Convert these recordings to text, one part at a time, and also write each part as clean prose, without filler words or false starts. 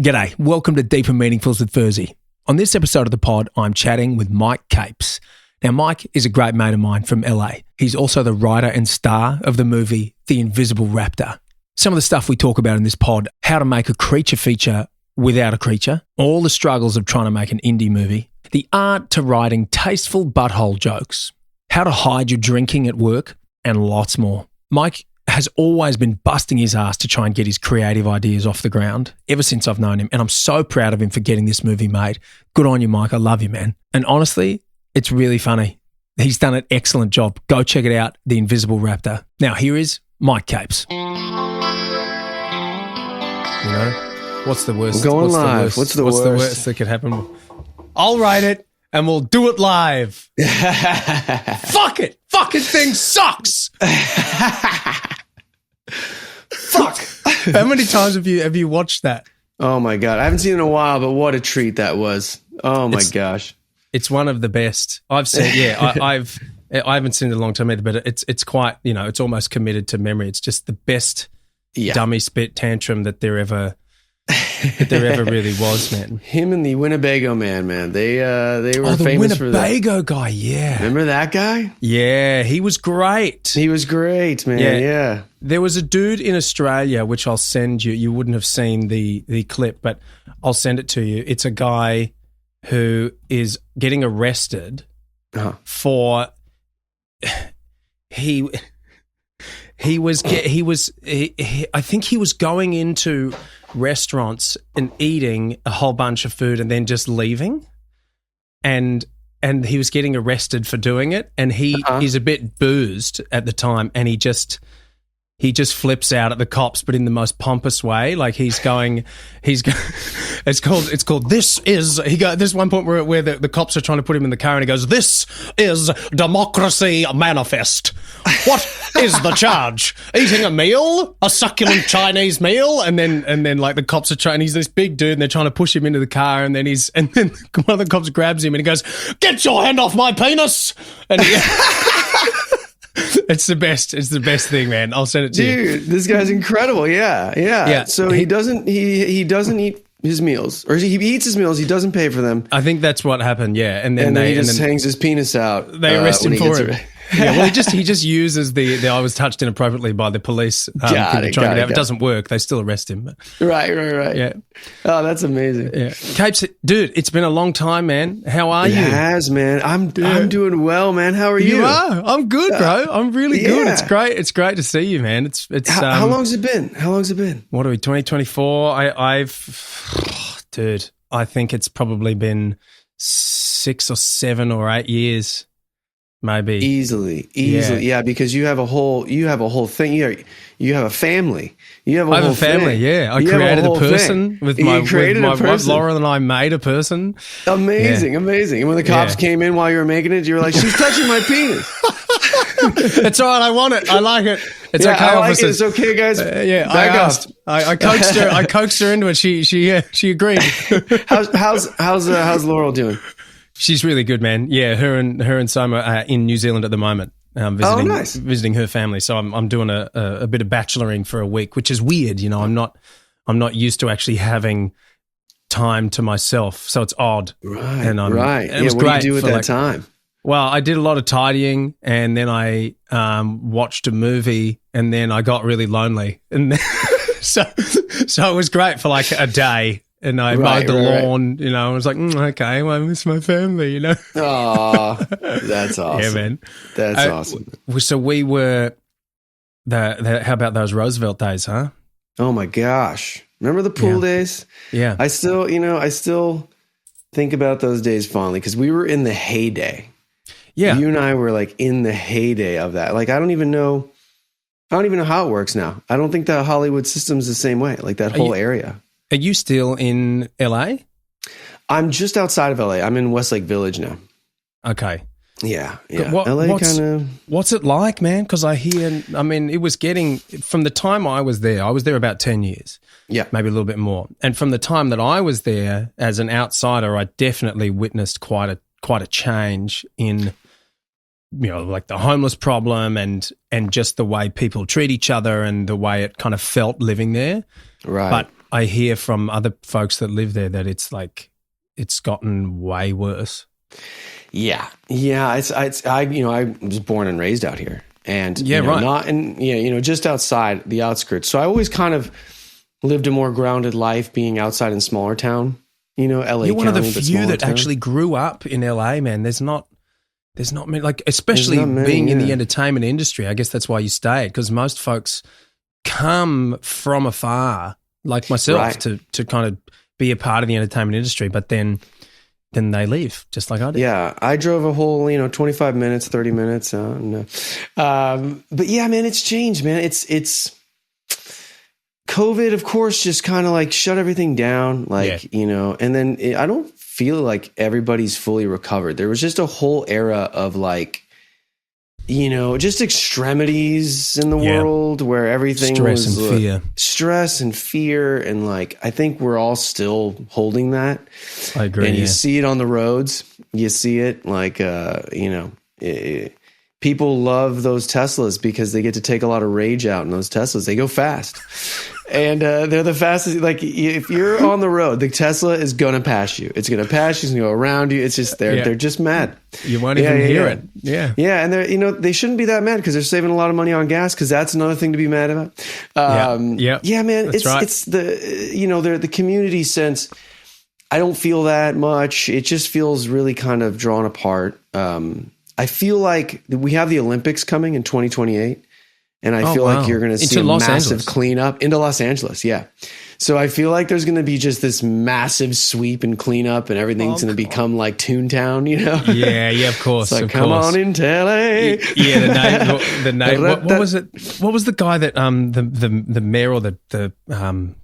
G'day, welcome to Deep and Meaningfuls with Furzey. On this episode of the pod, I'm chatting with Mike Capes. Now, Mike is a great mate of mine from LA. He's also the writer and star of the movie The Invisible Raptor. Some of the stuff we talk about in this pod, how to make a creature feature without a creature, all the struggles of trying to make an indie movie, the art to writing tasteful butthole jokes, how to hide your drinking at work, and lots more. Mike has always been busting his ass to try and get his creative ideas off the ground ever since I've known him, and I'm so proud of him for getting this movie made. Good on you, Mike. I love you, man. And honestly, it's really funny. He's done an excellent job. Go check it out, The Invisible Raptor. Now, here is Mike Capes. You know, what's the worst? We're going live. What's the worst that could happen? I'll write it and we'll do it live. Fuck it. Fucking thing sucks. Fuck. How many times have you watched that? Oh my God. I haven't seen it in a while, but what a treat that was. Oh my gosh. It's one of the best. I've seen, I haven't seen it in a long time either, but it's quite, it's almost committed to memory. It's just the best dummy spit tantrum that there ever really was, man. Him and the Winnebago man. They were famous for that. The Winnebago guy, yeah. Remember that guy? Yeah, he was great. He was great, man. Yeah. There was a dude in Australia, which I'll send you. You wouldn't have seen the clip, but I'll send it to you. It's a guy who is getting arrested for I think he was going into restaurants and eating a whole bunch of food and then just leaving, and he was getting arrested for doing it, and he is a bit boozed at the time, and he just flips out at the cops, but in the most pompous way. Like it's called there's one point where the cops are trying to put him in the car and he goes, "This is democracy manifest. What is the charge? Eating a meal? A succulent Chinese meal?" And then like the cops are trying, he's this big dude and they're trying to push him into the car, and then one of the cops grabs him and he goes, "Get your hand off my penis." And it's the best. It's the best thing, man. I'll send it to you. Dude, this guy's incredible. Yeah. So he doesn't eat his meals, or he eats his meals. He doesn't pay for them. I think that's what happened. Yeah, and then he just hangs his penis out. They arrest him for it. Yeah, well, he just uses the I was touched inappropriately by the police. If it doesn't work, they still arrest him. Right. Yeah. Oh, that's amazing. Yeah. Capes, dude, it's been a long time, man. How are you? It has, man. I'm doing well, man. How are you? You are. I'm good, bro. I'm really good. It's great. It's great to see you, man. How long's it been? What are we? 2024. Dude, I think it's probably been 6 or 7 or 8 years. Maybe easily, yeah. Because you have a whole thing. You have a family. I have a family. Yeah, I created a person with my wife. Laura and I made a person. Amazing. And when the cops came in while you were making it, you were like, "She's touching my penis." It's all right. I want it. I like it. It's okay, I like officers. It. It's okay, guys. Back off. I coaxed her. I coaxed her into it. She agreed. How's Laurel doing? She's really good, man. Yeah, her and Soma are in New Zealand at the moment, visiting her family. So I'm doing a bit of bacheloring for a week, which is weird. I'm not used to actually having time to myself, so it's odd. Right, and right. It was what great do you do at that time? Well, I did a lot of tidying, and then I watched a movie, and then I got really lonely, and then, so it was great for like a day. And I mowed the lawn, I was like, okay, well, I miss my family, Oh, that's awesome. Yeah, man. That's awesome. So we were, how about those Roosevelt days, huh? Oh my gosh. Remember the pool days? Yeah. I still think about those days fondly because we were in the heyday. Yeah. You and I were like in the heyday of that. Like, I don't even know how it works now. I don't think the Hollywood system's the same way, like that whole area. Are you still in LA? I'm just outside of LA. I'm in Westlake Village now. Okay. Yeah. LA kind of. What's it like, man? Because it was getting, from the time I was there about 10 years. Yeah. Maybe a little bit more. And from the time that I was there as an outsider, I definitely witnessed quite a change in, like the homeless problem and just the way people treat each other and the way it kind of felt living there. Right. But I hear from other folks that live there that it's gotten way worse. Yeah. I was born and raised out here, and just outside the outskirts. So I always kind of lived a more grounded life, being outside in smaller town. LA. You're one of the few that actually grew up in LA, man. There's not many, like, especially being in the entertainment industry. I guess that's why you stayed, because most folks come from afar, like myself, to kind of be a part of the entertainment industry, but then they leave, just like I did. Yeah, I drove a whole 25 minutes, 30 minutes. But yeah, man, it's changed, man. It's COVID, of course, just kind of like shut everything down, and then I don't feel like everybody's fully recovered. There was just a whole era of just extremities in the world where everything stress was stress and fear. And I think we're all still holding that. I agree. And you see it on the roads. You see it people love those Teslas because they get to take a lot of rage out in those Teslas. They go fast. And they're the fastest. Like, if you're on the road, the Tesla is going to pass you. It's going to pass you. It's going to go around you. It's just, they're just mad. You won't even hear it. Yeah. Yeah. And they're, they shouldn't be that mad because they're saving a lot of money on gas, because that's another thing to be mad about. Yeah, man. It's the, the community sense. I don't feel that much. It just feels really kind of drawn apart. I feel like we have the Olympics coming in 2028. And I feel like you're going to see a massive cleanup into Los Angeles. Yeah. So I feel like there's going to be just this massive sweep and cleanup, and everything's going to become like Toontown, Yeah, of course. It's like, come on into LA. Yeah, the name. What was it? What was the guy that the mayor or the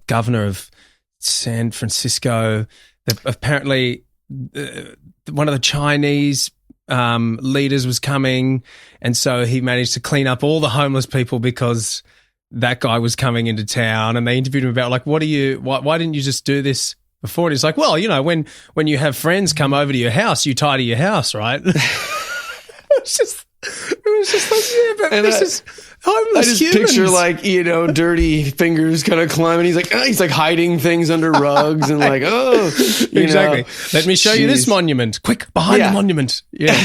governor of San Francisco? That apparently one of the Chinese leaders was coming, and so he managed to clean up all the homeless people because that guy was coming into town. And they interviewed him about, like, why didn't you just do this before? And he's like, well, when you have friends come over to your house, you tidy your house, right? It was just like, yeah, but this is homeless. I just humans. Picture dirty fingers kind of climbing. He's like hiding things under rugs and exactly. Let me show you this monument. Quick, behind the monument. Yeah.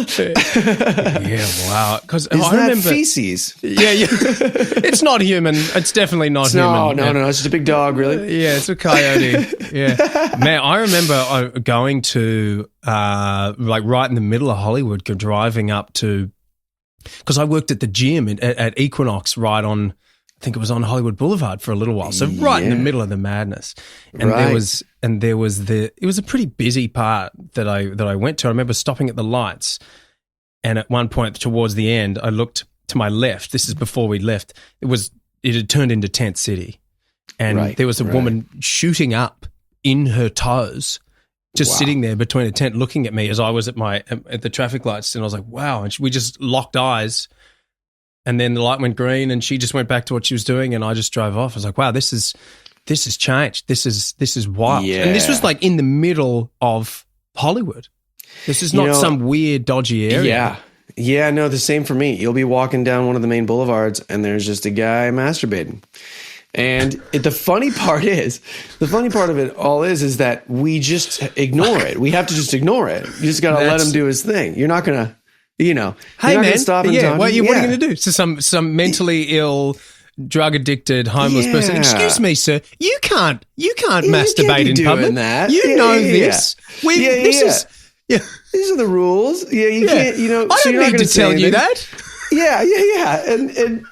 Yeah. Wow. Because I remember feces. Yeah. It's not human. It's definitely not human. No. It's just a big dog, really. Yeah, it's a coyote. Yeah. Man, I remember going to right in the middle of Hollywood, driving up to, because I worked at the gym at Equinox right on, I think it was on Hollywood Boulevard for a little while. So right in the middle of the madness. And it was a pretty busy part that I went to. I remember stopping at the lights, and at one point towards the end, I looked to my left. This is before we left. It had turned into Tent City. And there was a woman shooting up in her toes, just sitting there between a tent looking at me as I was at the traffic lights. And I was like, wow. And we just locked eyes, and then the light went green and she just went back to what she was doing, and I just drove off. I was like, wow, this has changed. This is wild. Yeah. And this was like in the middle of Hollywood. This is not some weird, dodgy area. Yeah. Yeah, no, the same for me. You'll be walking down one of the main boulevards and there's just a guy masturbating. And the funny part of it all is that we just ignore it. We have to just ignore it. You just got to let him do his thing. You're not going to, hey man, stop and what are you going to do? So some mentally ill, drug addicted, homeless person. Excuse me, sir. You can't masturbate in public. That. You know this. These are the rules. Yeah, you can't. I don't need to tell you that. Yeah. And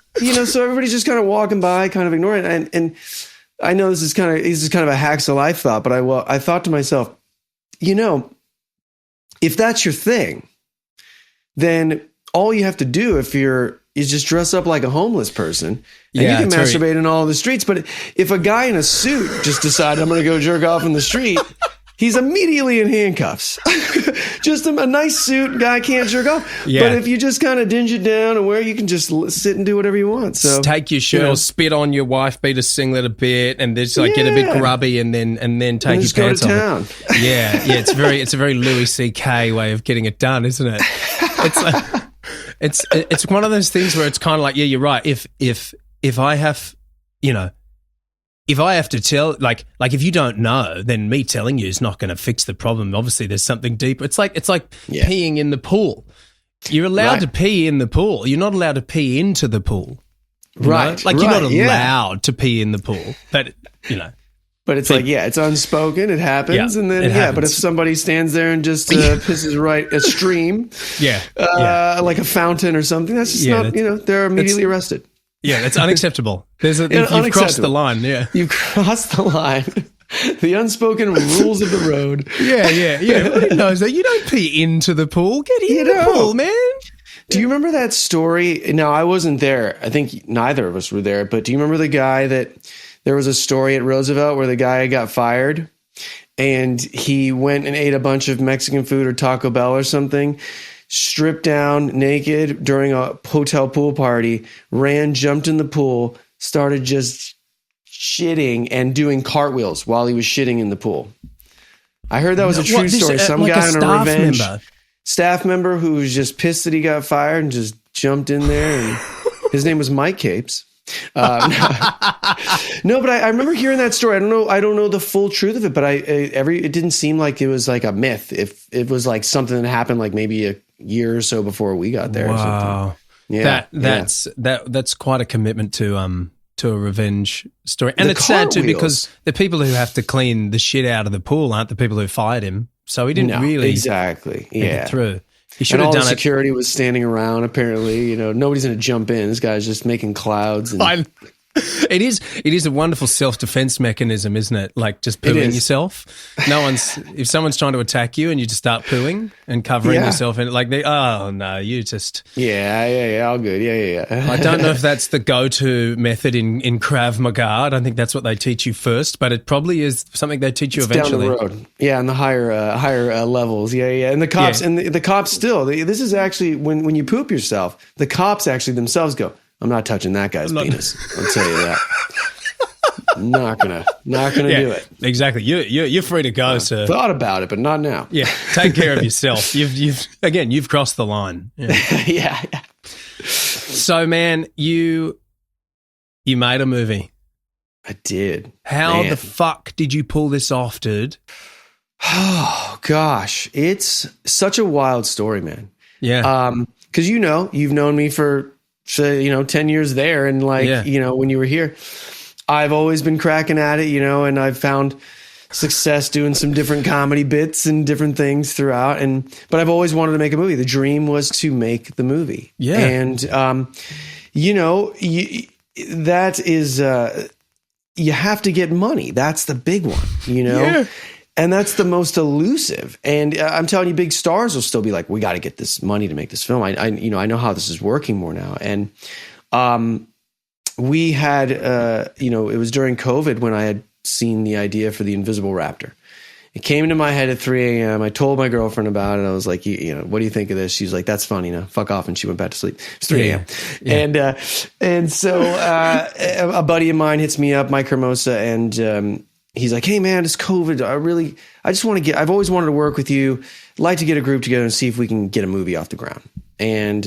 so everybody's just kind of walking by, kind of ignoring it. And I know this is kind of a hacks of life thought, but I thought to myself, if that's your thing, then all you have to do is just dress up like a homeless person, and you can masturbate in all the streets. But if a guy in a suit just decided, I'm going to go jerk off in the street, he's immediately in handcuffs. Just a nice suit, guy can't jerk off. Yeah. But if you just kind of dinge it down and you can just sit and do whatever you want. So take your shirt, or spit on your wife, beat a singlet a bit, and just get a bit grubby, and then take your pants off. Town. Yeah. It's a very Louis C.K. way of getting it done, isn't it? It's one of those things where it's kind of like, yeah, you're right. If I have, if I have to tell, like if you don't know, then me telling you is not going to fix the problem. Obviously, there's something deeper. It's like peeing in the pool. You're allowed to pee in the pool. You're not allowed to pee into the pool. Right. Like you're not allowed to pee in the pool. But, But it's it's unspoken. It happens. And then, but if somebody stands there and just pisses right a stream, like a fountain or something, that's just not, they're immediately arrested. Yeah, that's unacceptable. You've crossed the line. Yeah. You've crossed the line. The unspoken rules of the road. Yeah. Everybody knows that you don't pee into the pool. Get in the pool, man. Do you remember that story? Now, I wasn't there. I think neither of us were there. But do you remember the guy that there was a story at Roosevelt where the guy got fired and he went and ate a bunch of Mexican food or Taco Bell or something, stripped down naked during a hotel pool party, jumped in the pool, started just shitting and doing cartwheels while he was shitting in the pool. I heard that was a true story. Some guy on a revenge staff member who was just pissed that he got fired and just jumped in there. And his name was Mike Capes. No, but I remember hearing that story. I don't know the full truth of it, but it didn't seem like it was like a myth. If it was like something that happened like maybe a year or so before we got there. Or something. Yeah, that's quite a commitment to a revenge story, and it's sad too because the people who have to clean the shit out of the pool aren't the people who fired him. So he didn't really exactly get through. He should have done it. Security was standing around. Apparently, nobody's going to jump in. This guy's just making clouds. And It is a wonderful self-defense mechanism, isn't it? Like just pooing yourself. If someone's trying to attack you and you just start pooing and covering yourself in it, like you just all good. Yeah. I don't know if that's the go-to method in Krav Maga. I don't think that's what they teach you first, but it probably is something they teach you eventually. Down the road. Yeah, on the higher levels. Yeah. And the cops and the cops still. This is actually when you poop yourself, the cops actually themselves go, I'm not touching that guy's penis. I'll tell you that. Not gonna do it. Exactly. You're free to go, sir. Thought about it, but not now. Yeah. Take care of yourself. You've crossed the line. Yeah. Yeah. So, man, you made a movie. I did. How the fuck did you pull this off, dude? Oh gosh, it's such a wild story, man. Yeah. Because you've known me for 10 years there, and when you were here, I've always been cracking at it, and I've found success doing some different comedy bits and different things throughout. But I've always wanted to make a movie. The dream was to make the movie. Yeah. And, that is, you have to get money. That's the big one, Yeah. And that's the most elusive. And I'm telling you, big stars will still be like, we got to get this money to make this film. I know how this is working more now. And we had, it was during COVID when I had seen the idea for the Invisible Raptor. It came into my head at 3 a.m. I told my girlfriend about it. I was like, what do you think of this? She was like, that's funny. Fuck off. And she went back to sleep. It's 3 a.m. Yeah. And so a buddy of mine hits me up, Mike Hermosa, and he's like, hey man, it's COVID. I've always wanted to work with you. I'd like to get a group together and see if we can get a movie off the ground. And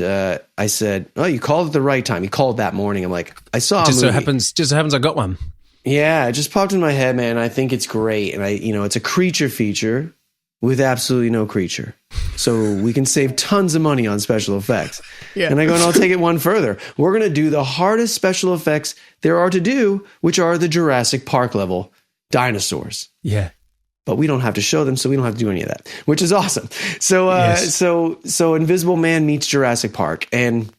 I said, oh, you called at the right time. He called that morning. I'm like, I saw a movie. Just so happens I got one. Yeah, it just popped in my head, man. I think it's great. And it's a creature feature with absolutely no creature. So we can save tons of money on special effects. Yeah. And I'll take it one further. We're going to do the hardest special effects there are to do, which are the Jurassic Park level dinosaurs. Yeah. But we don't have to show them, so we don't have to do any of that, which is awesome. So, so Invisible Man meets Jurassic Park. And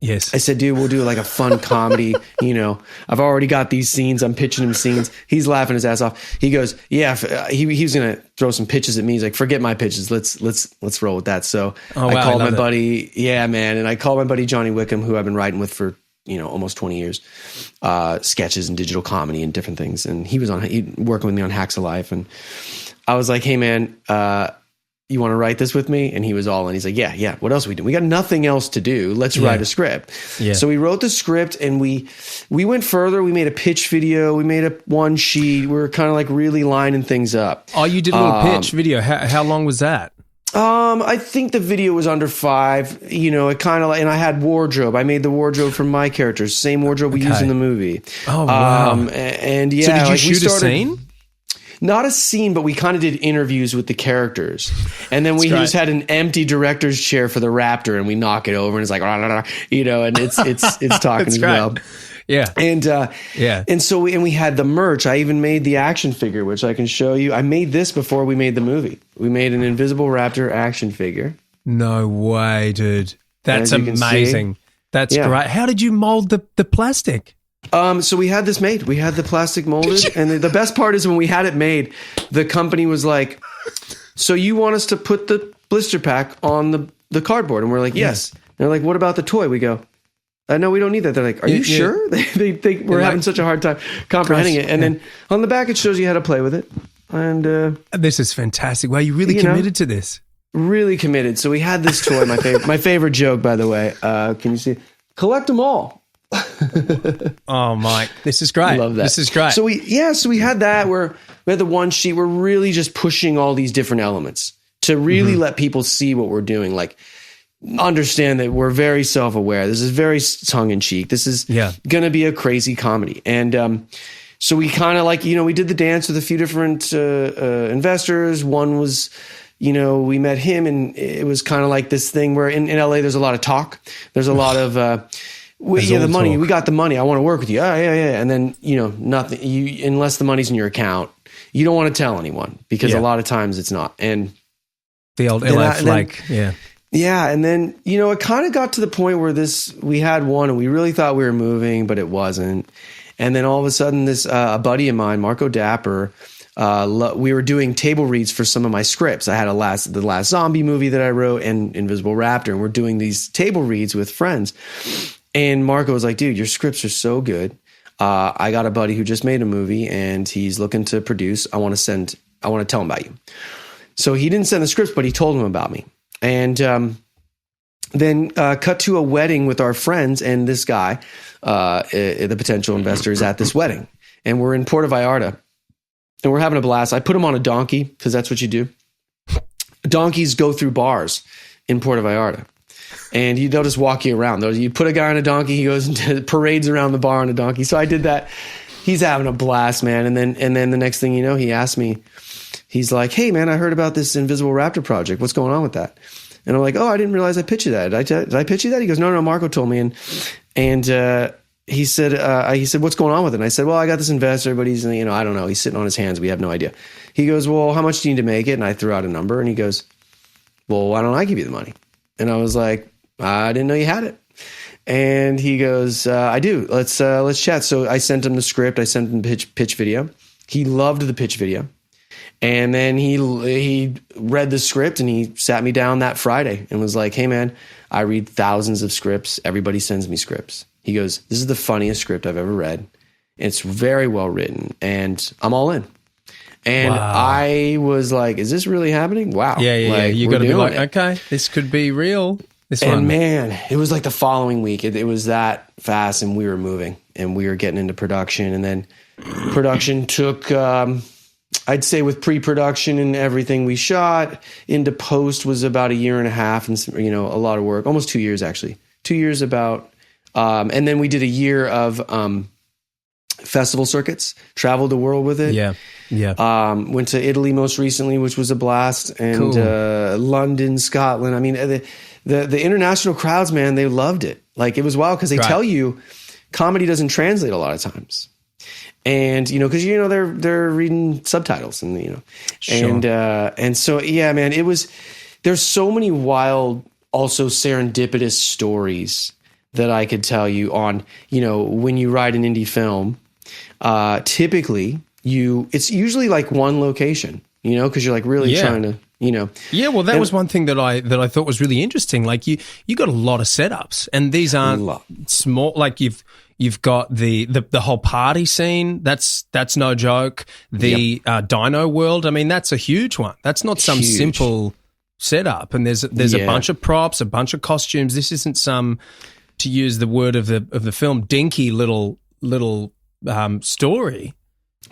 yes, I said, dude, we'll do like a fun comedy. I've already got these scenes. I'm pitching him scenes. He's laughing his ass off. He goes, yeah, he was going to throw some pitches at me. He's like, forget my pitches. Let's roll with that. So I called my buddy. Yeah, man. And I called my buddy, Johnny Wickham, who I've been writing with for, almost 20 years, sketches and digital comedy and different things. And he was working with me on Hacks of Life. And I was like, hey man, you want to write this with me? And he was all in. He's like, yeah. What else are we doing? We got nothing else to do. Let's write a script. Yeah. So we wrote the script and we went further. We made a pitch video. We made one sheet. We were kind of like really lining things up. Oh, you did a little pitch video. How long was that? I think the video was under 5. It kind of like, and I had wardrobe. I made the wardrobe for my characters, same wardrobe we used in the movie. Oh wow! And yeah, so did you shoot a scene? Not a scene, but we kind of did interviews with the characters, and then we just had an empty director's chair for the Raptor, and we knock it over, and it's like, and it's talking as well. Yeah. And so we had the merch. I even made the action figure, which I can show you. I made this before we made the movie. We made an Invisible Raptor action figure. No way, dude. That's amazing. That's great. How did you mold the plastic? So we had this made. We had the plastic molded. And the best part is when we had it made, the company was like, so you want us to put the blister pack on the cardboard? And we're like, yes. And they're like, what about the toy? We go, no, we don't need that. They're like, are you sure? They we're having such a hard time comprehending it. And then on the back, it shows you how to play with it. And this is fantastic. Wow, you really committed to this. Really committed. So we had this toy. My favorite joke, by the way. Can you see? Collect them all. Oh, Mike, this is great. Love that. This is great. So we had that where we had the one sheet. We're really just pushing all these different elements to really let people see what we're doing. Like, understand that we're very self-aware. This is very tongue-in-cheek. This is going to be a crazy comedy. And so we kind of we did the dance with a few different investors. One was, we met him, and it was kind of like this thing where in LA there's a lot of talk. There's a lot of, the money. Talk. We got the money. I want to work with you. Yeah. And then, nothing. Unless the money's in your account, you don't want to tell anyone because a lot of times it's not. And the old LA flag. Yeah, and then, it kind of got to the point where we had one and we really thought we were moving, but it wasn't. And then all of a sudden this a buddy of mine, Marco Dapper, we were doing table reads for some of my scripts. I had the last zombie movie that I wrote and Invisible Raptor, and we're doing these table reads with friends. And Marco was like, dude, your scripts are so good. I got a buddy who just made a movie and he's looking to produce. I want to tell him about you. So he didn't send the scripts, but he told him about me. And then cut to a wedding with our friends, and this guy, the potential investor, is at this wedding. And we're in Puerto Vallarta, and we're having a blast. I put him on a donkey, because that's what you do. Donkeys go through bars in Puerto Vallarta, and they'll just walk you around. You put a guy on a donkey, he goes and parades around the bar on a donkey. So I did that. He's having a blast, man. And then the next thing you know, he asked me, he's like, hey, man, I heard about this Invisible Raptor project. What's going on with that? And I'm like, oh, I didn't realize I pitched you that. Did I pitch you that? He goes, no, Marco told me. And he said, what's going on with it? And I said, well, I got this investor, but he's, I don't know. He's sitting on his hands. We have no idea. He goes, well, how much do you need to make it? And I threw out a number, and he goes, well, why don't I give you the money? And I was like, I didn't know you had it. And he goes, I do. Let's chat. So I sent him the script. I sent him the pitch video. He loved the pitch video. And then he read the script, and he sat me down that Friday and was like, hey, man, I read thousands of scripts. Everybody sends me scripts. He goes, this is the funniest script I've ever read. It's very well written, and I'm all in. And wow. I was like, is this really happening? Wow. Yeah. You got to be like, okay, this could be real. Man, it was like the following week. It was that fast, and we were moving, and we were getting into production. And then production took... I'd say with pre-production and everything we shot into post was about 1.5 years, and a lot of work, almost 2 years actually, 2 years about. And then we did a year of festival circuits, traveled the world with it. Yeah. Went to Italy most recently, which was a blast, and cool. London, Scotland. I mean, the international crowds, man, they loved it. Like, it was wild because they tell you comedy doesn't translate a lot of times. And, because, they're reading subtitles and, Sure. And so, yeah, man, there's so many wild, also serendipitous stories that I could tell you on, when you write an indie film, typically it's usually like one location, because you're like really trying to, Yeah, well, that was one thing that I thought was really interesting. Like you got a lot of setups, and these aren't small. Like you've got the whole party scene. That's no joke. The dino world. I mean, that's a huge one. That's not some simple setup. And there's a bunch of props, a bunch of costumes. This isn't some, to use the word of the film, dinky little story.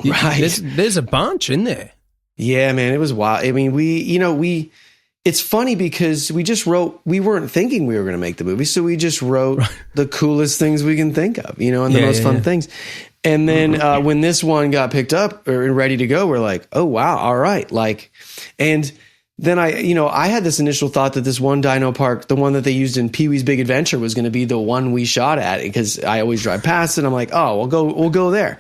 Right. There's a bunch in there. Yeah, man, it was wild. I mean, it's funny because we weren't thinking we were going to make the movie. So we just wrote the coolest things we can think of, and the most fun things. And then when this one got picked up or ready to go, we're like, oh, wow. All right. And then I had this initial thought that this one dino park, the one that they used in Pee-wee's Big Adventure, was going to be the one we shot at, because I always drive past it. I'm like, oh, we'll go there.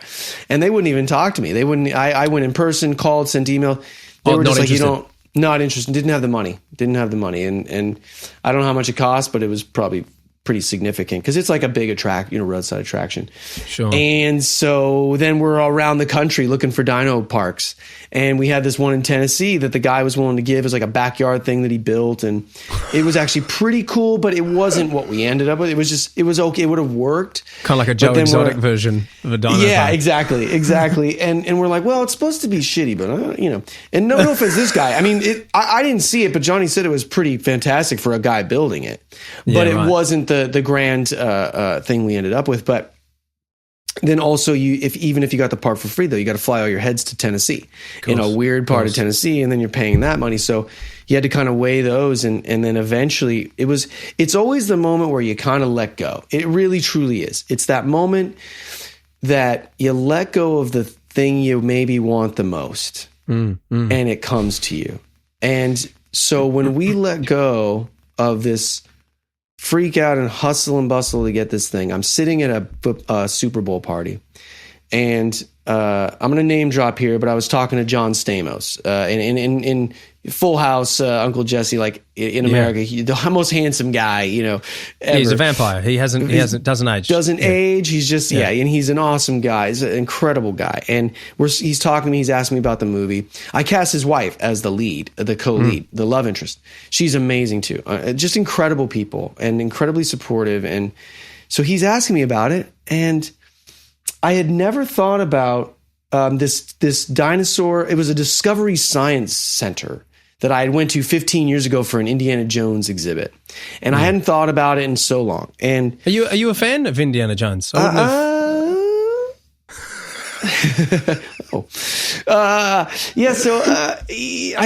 And they wouldn't even talk to me. They wouldn't. I went in person, called, sent email. They were just like, not interested. Didn't have the money. And I don't know how much it cost, but it was probably pretty significant because it's like a big roadside attraction. Sure. And so then we're all around the country looking for dino parks. And we had this one in Tennessee that the guy was willing to give as like a backyard thing that he built. And it was actually pretty cool, but it wasn't what we ended up with. It was okay. It would have worked. Kind of like a Joe Exotic version of a dino Yeah, park. exactly. And we're like, well, it's supposed to be shitty, but and no offense to this guy. I mean, I didn't see it, but Johnny said it was pretty fantastic for a guy building it, but it wasn't the grand thing we ended up with. But then also, even if you got the park for free, though, you got to fly all your heads to Tennessee, in a weird part of Tennessee, and then you're paying that money. So you had to kind of weigh those, and then eventually it's always the moment where you kind of let go. It really truly is. It's that moment that you let go of the thing you maybe want the most, and it comes to you. And so when we let go of this freak out and hustle and bustle to get this thing, I'm sitting at a Super Bowl party, and I'm going to name drop here, but I was talking to John Stamos in Full House, Uncle Jesse, like in America, the most handsome guy, ever. He's a vampire. He doesn't age. Doesn't age. He's just, and he's an awesome guy. He's an incredible guy. And he's talking to me. He's asking me about the movie. I cast his wife as the lead, the co-lead, the love interest. She's amazing too. Just incredible people and incredibly supportive. And so he's asking me about it. And I had never thought about this dinosaur. It was a Discovery Science Center that I had went to 15 years ago for an Indiana Jones exhibit, and I hadn't thought about it in so long. And are you a fan of Indiana Jones? So I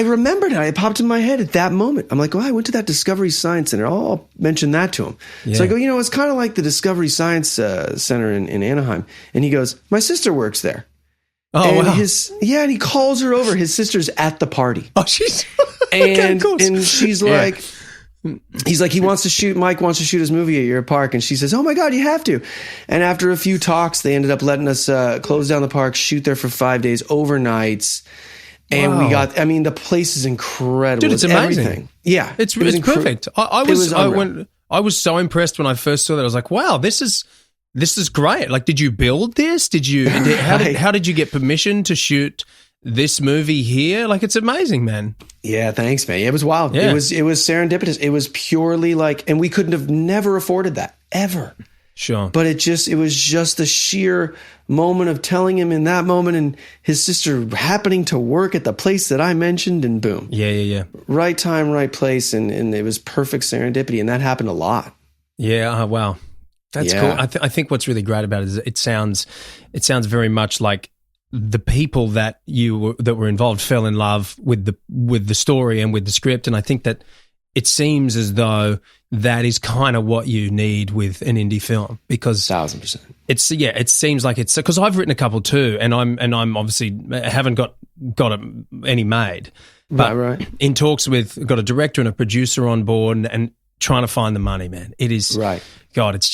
remembered it popped in my head at that moment. I'm like, I went to that Discovery Science Center. I'll mention that to him. Yeah. So I go, it's kind of like the Discovery Science Center in Anaheim. And he goes, my sister works there. Oh, and wow. And he calls her over. His sister's at the party. Oh, she's and she's like, he's like, Mike wants to shoot his movie at your park. And she says, oh my God, you have to. And after a few talks, they ended up letting us close down the park, shoot there for 5 days, overnights. And we got, the place is incredible. Dude, it's amazing. Everything. Yeah. It's perfect. I was so impressed when I first saw that. I was like, wow, this is great. Like, did you build this? How did you get permission to shoot this movie here? Like, it's amazing, man. Yeah, thanks, man. It was wild. Yeah. It was serendipitous. It was purely and we couldn't have never afforded that ever. Sure. But it was just the sheer moment of telling him in that moment, and his sister happening to work at the place that I mentioned, and boom. Yeah. Right time, right place, and it was perfect serendipity, and that happened a lot. Yeah. Wow. That's cool. I think what's really great about it is it sounds very much like the people that were involved fell in love with the story and with the script, and I think that it seems as though that is kind of what you need with an indie film, because 1,000%. It seems like it's because I've written a couple too, and I'm obviously haven't got any made, but right. in talks with got a director and a producer on board and trying to find the money, man. It is right. God, it's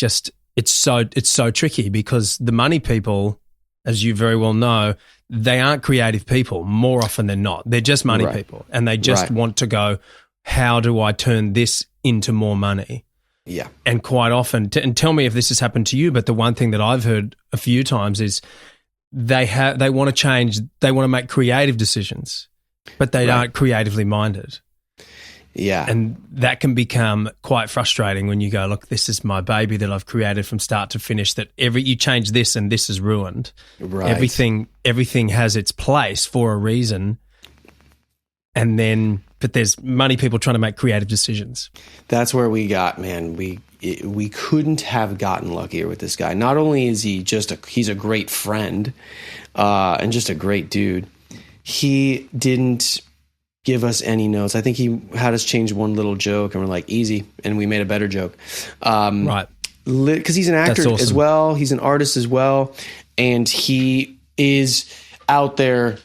so tricky because the money people, as you very well know, they aren't creative people more often than not. They're just money people, and they just want to go, how do I turn this into more money? Yeah. And quite often, and tell me if this has happened to you, but the one thing that I've heard a few times is they want to change, they want to make creative decisions, but they aren't creatively minded. Yeah. And that can become quite frustrating when you go, look, this is my baby that I've created from start to finish, that you change this and this is ruined. Right. Everything has its place for a reason. And then, but there's money people trying to make creative decisions. That's where we got, man. We couldn't have gotten luckier with this guy. Not only is he he's a great friend, and just a great dude. He give us any notes. I think he had us change one little joke, and we're like, easy, and we made a better joke. Right. Because he's an actor as well. He's an artist as well, and he is out there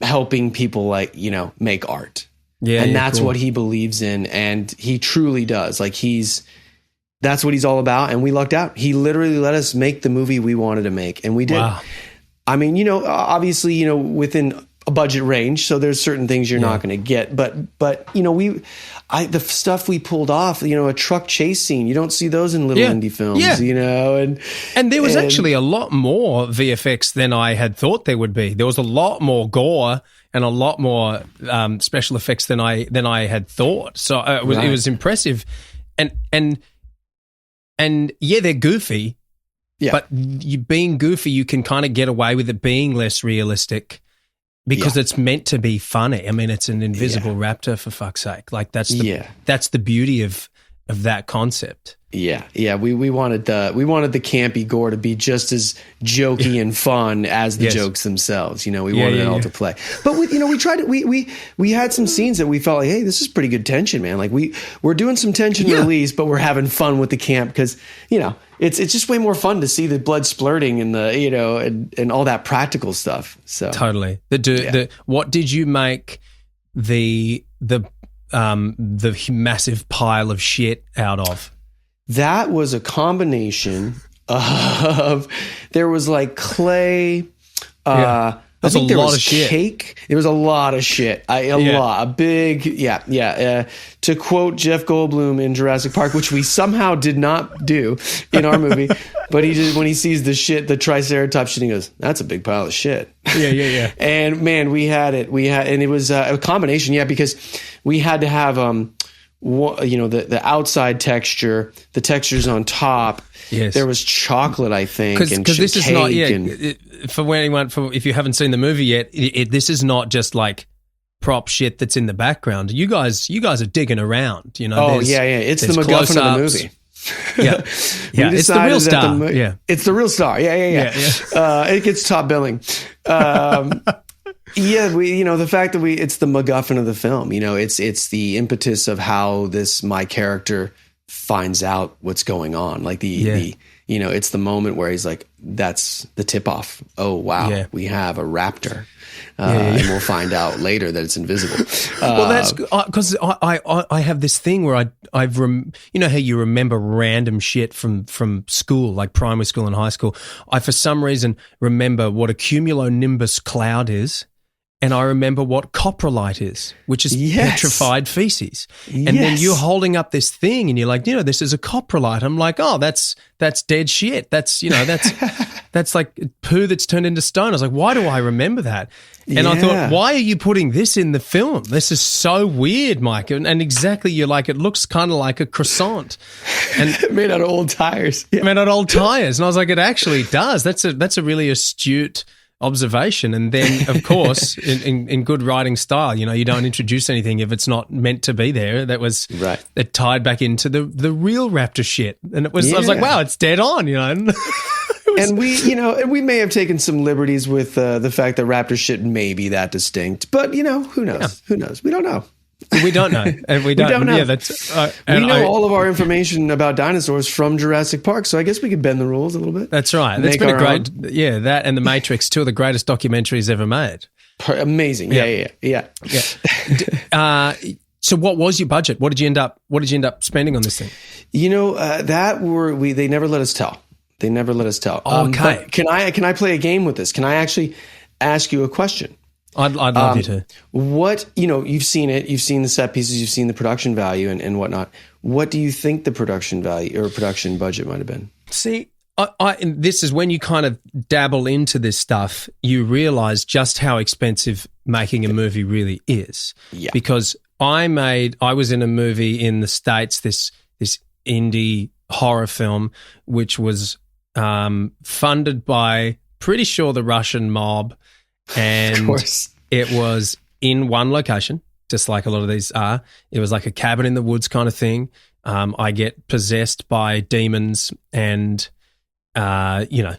helping people, like, you know, make art. Yeah, and that's what he believes in, and he truly does. Like, that's what he's all about, and we lucked out. He literally let us make the movie we wanted to make, and we did. Wow. I mean, you know, obviously, you know, within a budget range, so there's certain things you're not going to get, but you know, the stuff we pulled off, you know, a truck chase scene, you don't see those in little indie films, you know, and there was actually a lot more VFX than I had thought there would be. There was a lot more gore and a lot more special effects than I had thought. So it was impressive, and yeah, they're goofy. Yeah. But being goofy, you can kind of get away with it being less realistic because it's meant to be funny. I mean, it's an invisible raptor, for fuck's sake. Like, that's the beauty of that concept. Yeah, yeah. We wanted the campy gore to be just as jokey and fun as the jokes themselves. You know, we wanted it all to play. But we tried to, we had some scenes that we felt like, hey, this is pretty good tension, man. Like, we're doing some tension release, but we're having fun with the camp because, you know, it's just way more fun to see the blood splurting and the, you know, and all that practical stuff. So totally. What did you make the massive pile of shit out of? That was a combination of, there was like clay, I think there was cake. There was a lot of shit. A big. To quote Jeff Goldblum in Jurassic Park, which we somehow did not do in our movie, but he just, when he sees the Triceratops shit, he goes, "That's a big pile of shit." Yeah. And man, we had it, and it was a combination, because we had to have you know, the outside texture, the textures on top. Yes. There was chocolate, I think, because this is not for anyone. If you haven't seen the movie yet, this is not just like prop shit that's in the background. You guys are digging around. You know. It's the MacGuffin of the movie. It's the real star. It's the real star. It gets top billing. The fact that it's the MacGuffin of the film, you know, it's the impetus of how my character finds out what's going on. Like the you know, it's the moment where he's like, that's the tip off. Oh, wow. We have a raptor. And we'll find out later that it's invisible. Well, that's because I have this thing where you know how you remember random shit from school, like primary school and high school. I, for some reason, remember what a cumulonimbus cloud is. And I remember what coprolite is, which is petrified feces. And then you're holding up this thing and you're like, you know, this is a coprolite. I'm like, oh, that's dead shit. That's, you know, that's like poo that's turned into stone. I was like, why do I remember that? And I thought, why are you putting this in the film? This is so weird, Mike. And exactly, you're like, it looks kind of like a croissant. And made out of old tires. Made out of old tires. And I was like, it actually does. That's a really astute observation. And then, of course, in good writing style, you know, you don't introduce anything if it's not meant to be there. That was it tied back into the real raptor shit, and it was I was like, wow, it's dead on, you know. And we may have taken some liberties with the fact that raptor shit may be that distinct, but you know, who knows? Yeah. Who knows? We don't know. We don't know, and we don't know. Yeah, that's we know all of our information about dinosaurs from Jurassic Park, so I guess we could bend the rules a little bit. That's right. That's been a great, that and The Matrix, two of the greatest documentaries ever made. Amazing. Yeah. So, what was your budget? What did you end up spending on this thing? You know, they never let us tell. They never let us tell. Okay. Can I play a game with this? Can I actually ask you a question? I'd love you to. What, you know, you've seen it, you've seen the set pieces, you've seen the production value and whatnot. What do you think the production value or production budget might have been? See, and this is when you kind of dabble into this stuff, you realize just how expensive making a movie really is. Yeah. Because I was in a movie in the States, this indie horror film, which was funded by, pretty sure, the Russian mob. And it was in one location, just like a lot of these are. It was like a cabin in the woods kind of thing. I get possessed by demons and, you know,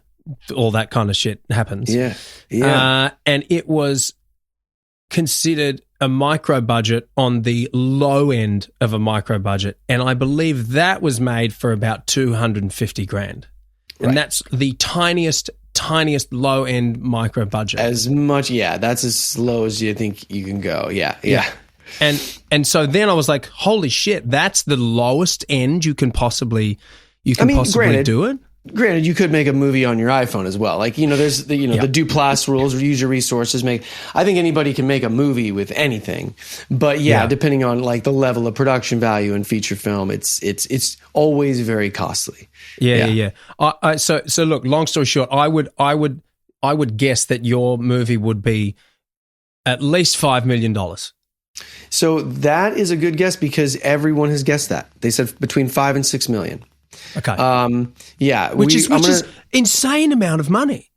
all that kind of shit happens. Yeah. And it was considered a micro budget on the low end of a micro budget, and I believe that was made for about 250 grand. And Right. that's the tiniest low end micro budget. As much, yeah, that's as low as you think you can go. Yeah. And so then I was like, holy shit, that's the lowest end you can possibly granted, do it. Granted, you could make a movie on your iPhone as well. Like, there's the, the Duplass rules, use your resources. I think anybody can make a movie with anything, but depending on like the level of production value and feature film, it's always very costly. Yeah. So look, long story short, I would guess that your movie would be at least $5 million. So that is a good guess because everyone has guessed that. They said between 5 and 6 million. Okay. Which is insane amount of money.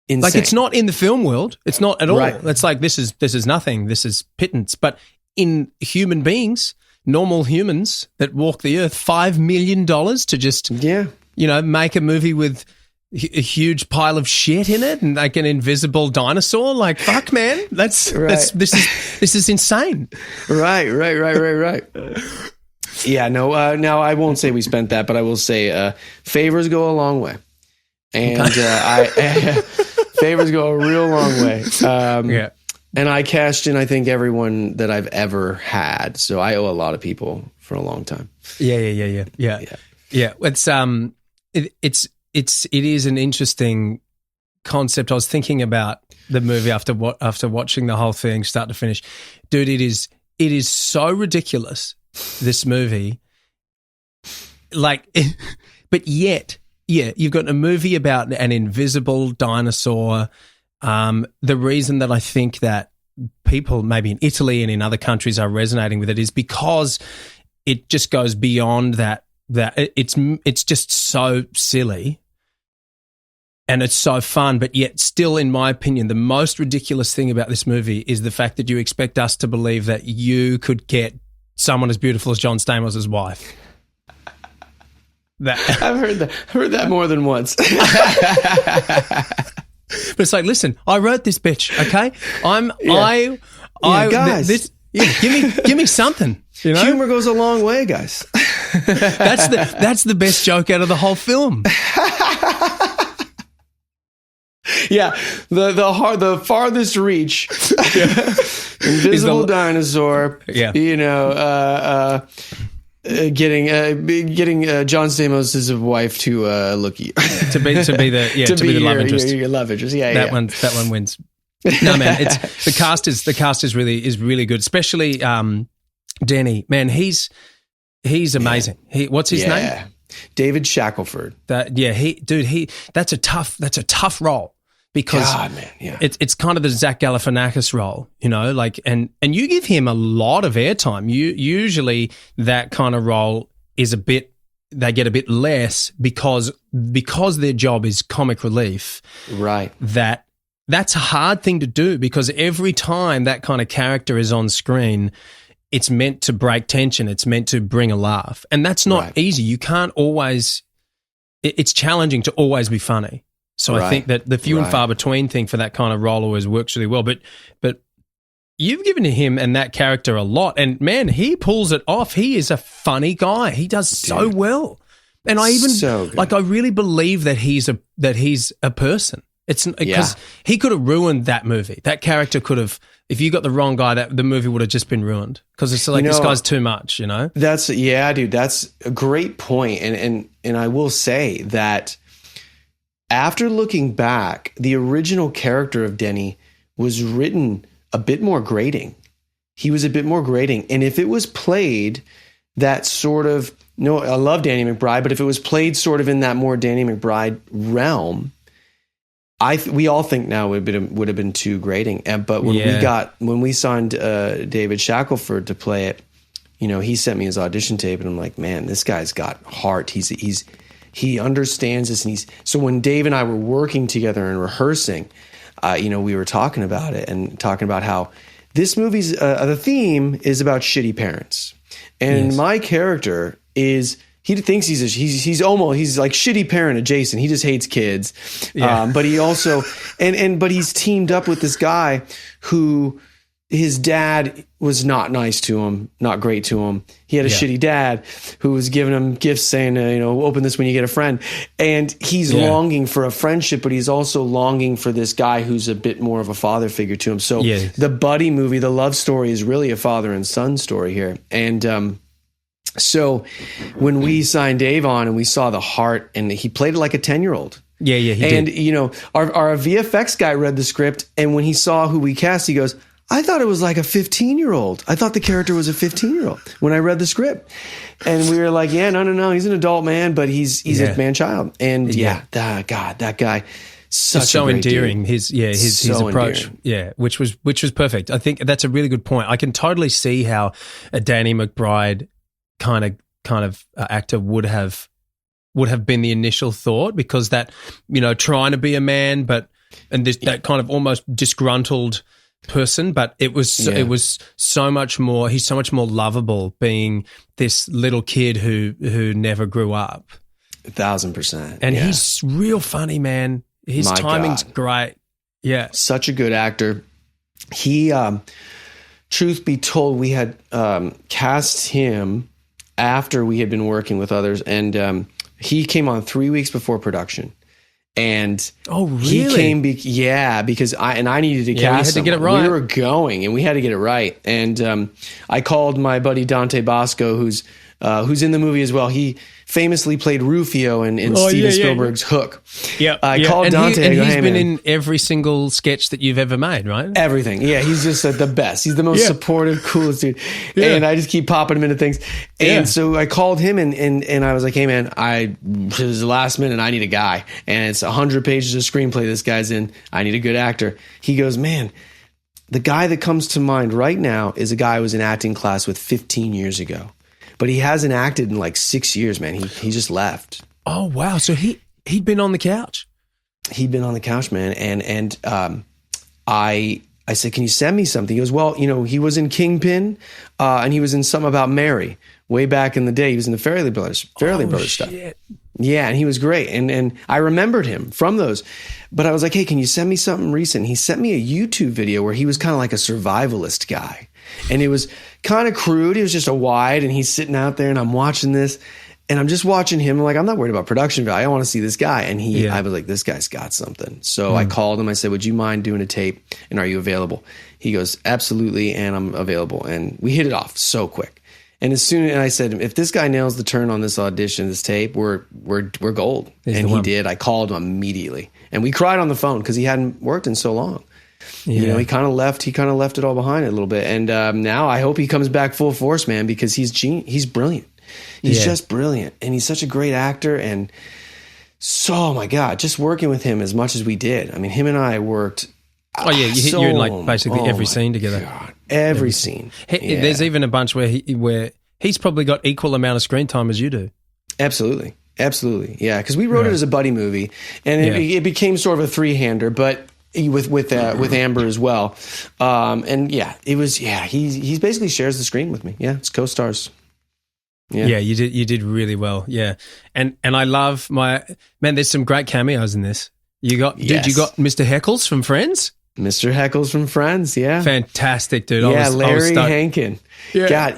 Insane. Like, it's not in the film world. It's not at all. Right. It's like this is nothing. This is pittance. But in human beings, normal humans that walk the earth, $5 million to just make a movie with a huge pile of shit in it and like an invisible dinosaur. Like, fuck, man, this is insane. Right. Yeah, no. Now I won't say we spent that, but I will say favors go a long way, and favors go a real long way. And I cashed in, I think, everyone that I've ever had, so I owe a lot of people for a long time. Yeah. It is an interesting concept. I was thinking about the movie after watching the whole thing start to finish, dude. It is so ridiculous. This movie, but yet, you've got a movie about an invisible dinosaur. The reason that I think that people maybe in Italy and in other countries are resonating with it is because it just goes beyond that. That it's just so silly. And it's so fun, but yet still, in my opinion, the most ridiculous thing about this movie is the fact that you expect us to believe that you could get someone as beautiful as John Stamos' wife. I've heard that more than once. But it's like, listen, I wrote this bitch, okay? Guys. Give me something. Humor goes a long way, guys. That's the best joke out of the whole film. Yeah, the farthest reach, invisible dinosaur. Yeah, getting John Stamos' wife to look you to be the love interest. Your love interest. Yeah, that one wins. No, man, the cast is really good, especially Denny. Man, he's amazing. What's his name? David Shackelford. That's a tough role. Because it's kind of the Zach Galifianakis role, and you give him a lot of airtime. Usually that kind of role they get a bit less because their job is comic relief. Right. That's a hard thing to do because every time that kind of character is on screen, it's meant to break tension. It's meant to bring a laugh, and that's not easy. You can't always. It's challenging to always be funny. So I think that the few and far between thing for that kind of role always works really well. But you've given him and that character a lot, and man, he pulls it off. He is a funny guy. He does so well, and I really believe that he's a person. It's because he could have ruined that movie. That character could have. If you got the wrong guy, the movie would have just been ruined because it's like this guy's too much. That's dude. That's a great point, and I will say that. After looking back, the original character of Denny was written a bit more grating. He was a bit more grating. And if it was played that sort of, I love Danny McBride, but if it was played sort of in that more Danny McBride realm, we all think now would have been too grating. But when we signed David Shackelford to play it, he sent me his audition tape and I'm like, man, this guy's got heart. He understands this, and so when Dave and I were working together and rehearsing, we were talking about it and talking about how this movie's the theme is about shitty parents, and my character is he thinks he's like shitty parent adjacent. He just hates kids, but he also but he's teamed up with this guy who his dad was not nice to him, not great to him. He had a shitty dad who was giving him gifts saying, open this when you get a friend. And he's longing for a friendship, but he's also longing for this guy who's a bit more of a father figure to him. So the buddy movie, the love story, is really a father and son story here. And so when we signed Dave on and we saw the heart, and he played it like a 10-year-old. Yeah, he did. And, our VFX guy read the script, and when he saw who we cast, he goes, I thought it was like a 15-year-old. I thought the character was a 15-year-old when I read the script. And we were like, no, he's an adult man, but he's a man-child. And that guy, so endearing. Dude. His approach, endearing. which was perfect. I think that's a really good point. I can totally see how a Danny McBride kind of actor would have been the initial thought, because that, trying to be a man, that kind of almost disgruntled person, but it was so much more. He's so much more lovable being this little kid who never grew up. 1,000%. And he's real funny, man. His timing's great. Yeah, such a good actor. He, truth be told, we had cast him after we had been working with others, and he came on 3 weeks before production. And he came because I needed to cast him. To get it right. We were going, and we had to get it right. And I called my buddy Dante Bosco, who's in the movie as well. He famously played Rufio in Steven Spielberg's Hook. Yeah, I called Dante. And he's hey, been man. in every single sketch that you've ever made, right? Everything. Yeah, he's just the best. He's the most supportive, coolest dude. Yeah. And I just keep popping him into things. And so I called him and I was like, hey, man, it was the last minute. I need a guy. And it's 100 pages of screenplay this guy's in. I need a good actor. He goes, man, the guy that comes to mind right now is a guy I was in acting class with 15 years ago. But he hasn't acted in like 6 years, man. He just left. Oh, wow. So he'd been on the couch. He'd been on the couch, man. And I said, can you send me something? He goes, well, he was in Kingpin, and he was in Something About Mary way back in the day. He was in the Fairley Brothers stuff. Yeah, and he was great. And I remembered him from those. But I was like, hey, can you send me something recent? He sent me a YouTube video where he was kind of like a survivalist guy. And it was kind of crude. It was just a wide, and he's sitting out there, and I'm watching this, and I'm just watching him. I'm like, I'm not worried about production value. I want to see this guy. And I was like, this guy's got something. So I called him. I said, would you mind doing a tape? And are you available? He goes, absolutely. And I'm available. And we hit it off so quick. And I said, if this guy nails the turn on this audition, this tape, we're gold. And he did. I called him immediately, and we cried on the phone because he hadn't worked in so long. Yeah. He kind of left it all behind a little bit. And now I hope he comes back full force, man, because he's brilliant. He's just brilliant. And he's such a great actor. And so, oh my God, just working with him as much as we did. I mean, him and I worked. Oh yeah, you're in like basically every scene together. God, every scene. There's even a bunch where he's probably got equal amount of screen time as you do. Absolutely. Yeah. Because we wrote it as a buddy movie, and it became sort of a three-hander, but with Amber as well. It was, he's basically shares the screen with me. Yeah. It's co-stars. Yeah, you did really well. Yeah. And I love there's some great cameos in this. You got Mr. Heckles from Friends? Mr. Heckles from Friends, yeah. Fantastic, dude. Larry Hankin. Yeah. God,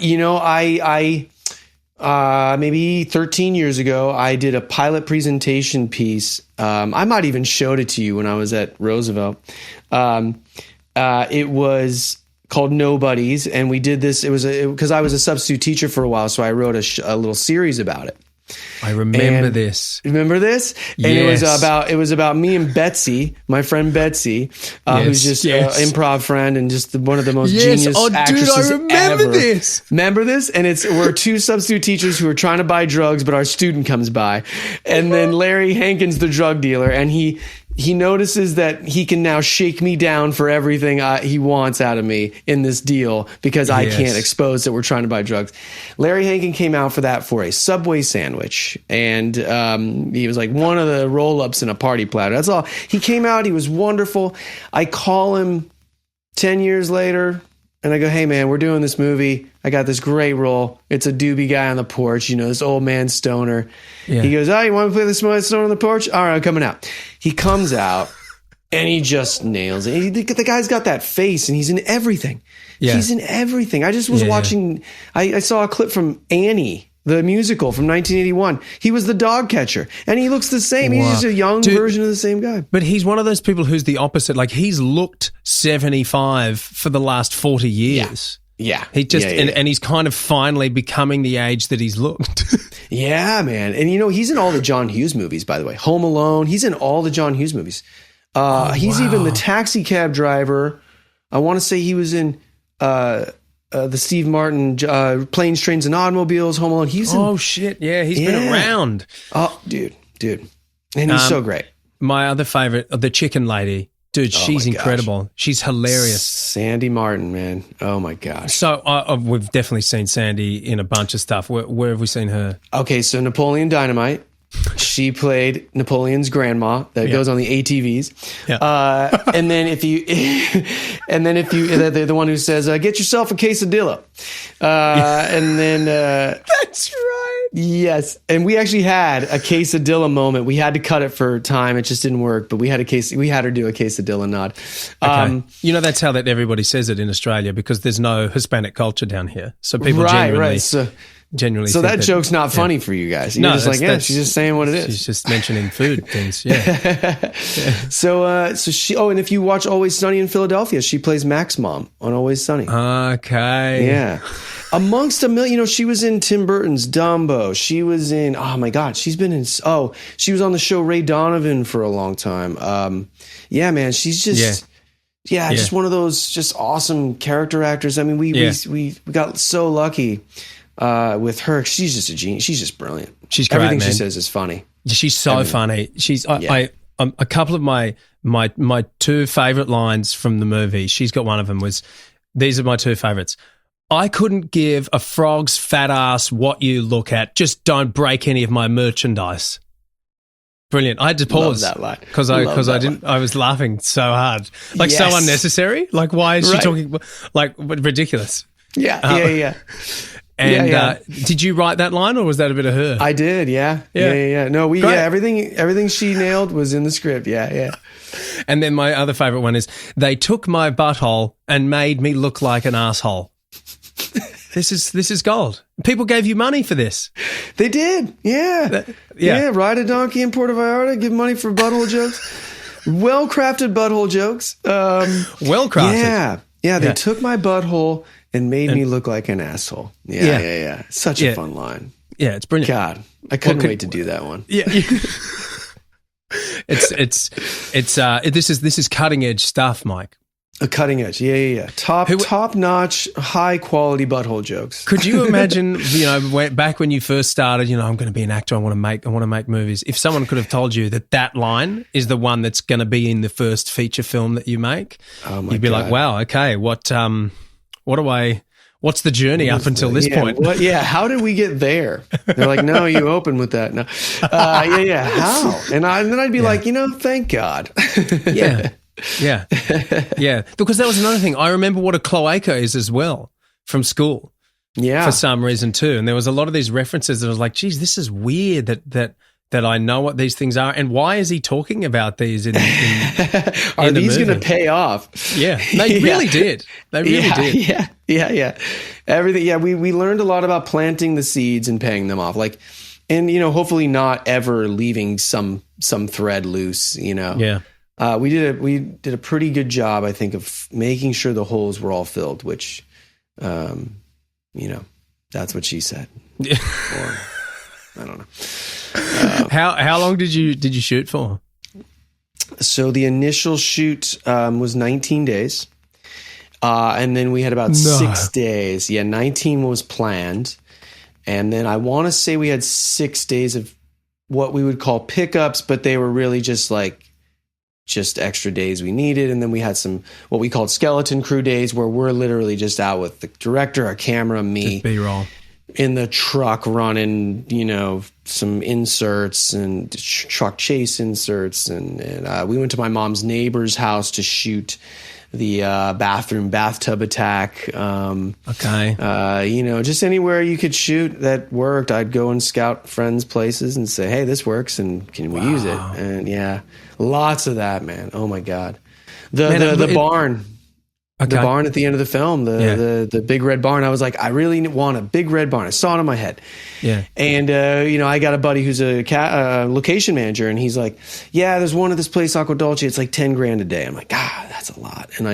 I maybe 13 years ago, I did a pilot presentation piece. I might even showed it to you when I was at Roosevelt. It was called Nobodies, and we did this. It was because I was a substitute teacher for a while, so I wrote a little series about it. I remember this. Remember this? And yes. it was about me and Betsy, my friend Betsy, who's just an improv friend and just one of the most genius actresses dude, I remember ever. this. Remember this? And we're two substitute teachers who are trying to buy drugs, but our student comes by, and then Larry Hankin's the drug dealer, and he notices that he can now shake me down for everything he wants out of me in this deal because I can't expose that we're trying to buy drugs. Larry Hankin came out for a Subway sandwich, and he was like one of the roll-ups in a party platter. That's all. He came out. He was wonderful. I call him 10 years later, and I go, hey, man, we're doing this movie. I got this great role. It's a doobie guy on the porch, this old man stoner. Yeah. He goes, oh, you want to play this stoner on the porch? All right, I'm coming out. He comes out, And he just nails it. The guy's got that face, and he's in everything. Yeah. He's in everything. I just was watching. I saw a clip from Annie, the musical from 1981. He was the dog catcher, and he looks the same. Wow. He's just a young version of the same guy. But he's one of those people who's the opposite. Like, he's looked 75 for the last 40 years. Yeah. He just and he's kind of finally becoming the age that he's looked. Yeah, man. And he's in all the John Hughes movies, by the way. Home Alone. He's in all the John Hughes movies. He's even the taxi cab driver. I want to say he was in the Steve Martin Planes, Trains, and Automobiles, Home Alone. He's shit. Yeah, he's been around. Oh, dude. And he's so great. My other favorite, the chicken lady. Dude, she's incredible. She's hilarious. Sandy Martin, man. Oh, my gosh. So we've definitely seen Sandy in a bunch of stuff. Where have we seen her? Okay, so Napoleon Dynamite. She played Napoleon's grandma that goes on the ATVs. Yeah. And then if you the one who says, get yourself a quesadilla. And then, that's right. Yes. And we actually had a quesadilla moment. We had to cut it for time. It just didn't work, but we had her do a quesadilla nod. Okay. That's how that everybody says it in Australia, because there's no Hispanic culture down here. So people genuinely so that joke's not funny for you guys. You're just like, she's just saying what it is. She's just mentioning food things. Yeah. So she. Oh, and if you watch Always Sunny in Philadelphia, she plays Mac's mom on Always Sunny. Okay. Yeah. Amongst a million, she was in Tim Burton's Dumbo. She was in. Oh my God, she's been in. Oh, she was on the show Ray Donovan for a long time. Yeah, man, she's just. Yeah, just one of those just awesome character actors. I mean, we got so lucky. With her, she's just a genius. She's just brilliant. She's great, everything man. She says is funny. She's so funny. She's a couple of my two favorite lines from the movie. She's got one of them was, these are my two favorites. I couldn't give a frog's fat ass what you look at. Just don't break any of my merchandise. Brilliant. I had to pause because I didn't. I was laughing so hard, so unnecessary. Like, why is she talking like ridiculous? Yeah. And did you write that line, or was that a bit of her? I did, yeah. No, everything she nailed was in the script, yeah. And then my other favorite one is, they took my butthole and made me look like an asshole. This is gold. People gave you money for this. They did, yeah. Ride a donkey in Puerto Vallarta, give money for butthole jokes. Well-crafted butthole jokes. Well-crafted. Yeah, they took my butthole and made me look like an asshole. Yeah. Such a fun line. Yeah, it's brilliant. God, I couldn't wait to do that one. Yeah. This is cutting edge stuff, Mike. A cutting edge. Yeah. Top notch, high quality butthole jokes. Could you imagine, back when you first started, I'm going to be an actor, I want to make movies. If someone could have told you that line is the one that's going to be in the first feature film that you make, you'd be like, wow, okay, what's the journey up until this point? How did we get there? They're like, no, you opened with that. No. How? And then I'd be like, thank God. Yeah. Because that was another thing. I remember what a cloaca is as well from school. Yeah. For some reason too. And there was a lot of these references that I was like, geez, this is weird that I know what these things are. And why is he talking about these in Are these going to pay off? Yeah. They really did. They really did. Yeah. Everything. Yeah. We learned a lot about planting the seeds and paying them off. And hopefully not ever leaving some thread loose, Yeah. We did a pretty good job, I think, of making sure the holes were all filled, which, that's what she said. Yeah. Or, I don't know. How long did you shoot for? So the initial shoot was 19 days. And then we had about 6 days. Yeah, 19 was planned. And then I want to say we had 6 days of what we would call pickups, but they were really just extra days we needed. And then we had some what we called skeleton crew days, where we're literally just out with the director, our camera, me, just B-roll in the truck running, some inserts and truck chase inserts. And we went to my mom's neighbor's house to shoot bathtub attack. Okay. Just anywhere you could shoot that worked, I'd go and scout friends' places and say, hey, this works, and can we use it? And yeah, lots of that, man. Oh my God. The barn. Okay. The barn at the end of the film, the big red barn. I was like, I really want a big red barn. I saw it in my head. Yeah. And, I got a buddy who's a location manager, and he's like, yeah, there's one at this place, Aqua Dolce. It's like $10,000 a day. I'm like, that's a lot. And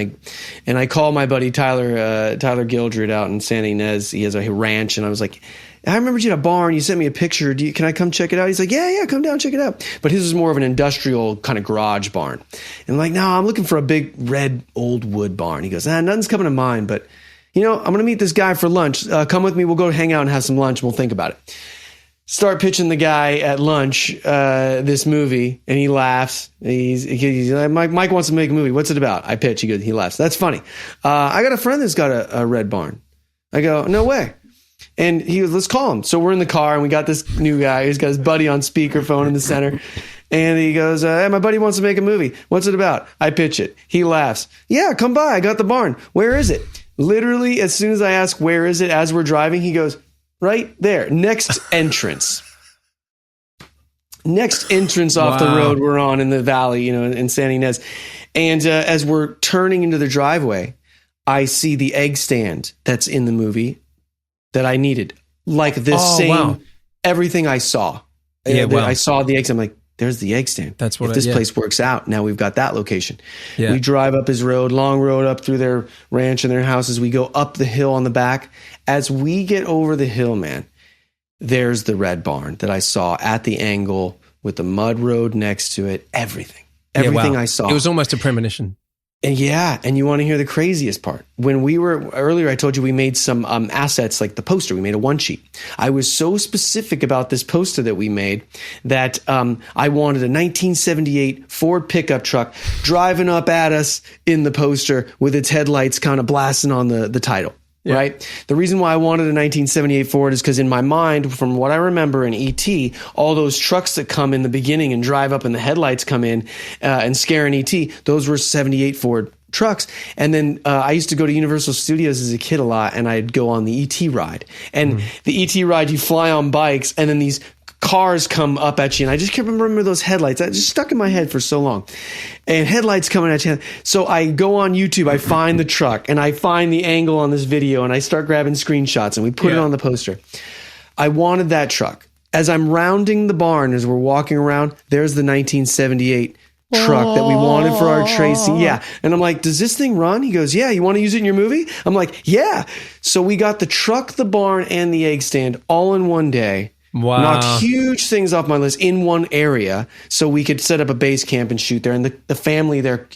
I call my buddy Tyler Gildred out in Santa Ynez. He has a ranch. And I was like, I remember you had a barn. You sent me a picture. Can I come check it out? He's like, yeah, come down, check it out. But his was more of an industrial kind of garage barn. And I'm like, no, I'm looking for a big red old wood barn. He goes, nothing's coming to mind, but I'm going to meet this guy for lunch. Come with me. We'll go hang out and have some lunch, and we'll think about it. Start pitching the guy at lunch this movie, and he laughs. He's like, Mike wants to make a movie. What's it about? I pitch. He laughs. That's funny. I got a friend that's got a red barn. I go, no way. And he goes, let's call him. So we're in the car, and we got this new guy. He's got his buddy on speakerphone in the center. And he goes, hey, my buddy wants to make a movie. What's it about? I pitch it. He laughs. Yeah, come by. I got the barn. Where is it? Literally, as soon as I ask, where is it? As we're driving, he goes, right there. Next entrance. Next entrance off the road we're on in the valley, in Santa Ynez. And as we're turning into the driveway, I see the egg stand that's in the movie that I needed. Like this everything I saw. Yeah, I saw the eggs. I'm like, there's the egg stand. That's what if this place works out, now we've got that location. Yeah. We drive up his road, long road up through their ranch and their houses. We go up the hill on the back. As we get over the hill, man, there's the red barn that I saw at the angle with the mud road next to it. Everything I saw. It was almost a premonition. And you want to hear the craziest part. When we were earlier, I told you we made some assets like the poster. We made a one sheet. I was so specific about this poster that we made that I wanted a 1978 Ford pickup truck driving up at us in the poster with its headlights kind of blasting on the title. Yeah. Right. The reason why I wanted a 1978 Ford is because in my mind, from what I remember in E.T., all those trucks that come in the beginning and drive up and the headlights come in and scare an E.T., those were 78 Ford trucks. And then I used to go to Universal Studios as a kid a lot, and I'd go on the E.T. ride. And the E.T. ride, you fly on bikes, and then these cars come up at you, and I just can't remember those headlights. That just stuck in my head for so long. And headlights coming at you. So I go on YouTube, I find the truck, and I find the angle on this video, and I start grabbing screenshots, and we put it on the poster. I wanted that truck. As I'm rounding the barn, as we're walking around, there's the 1978 truck that we wanted for our Tracy. Yeah. And I'm like, does this thing run? He goes, yeah. You want to use it in your movie? I'm like, yeah. So we got the truck, the barn, and the egg stand all in one day. Wow. Knocked huge things off my list in one area so we could set up a base camp and shoot there. And the family there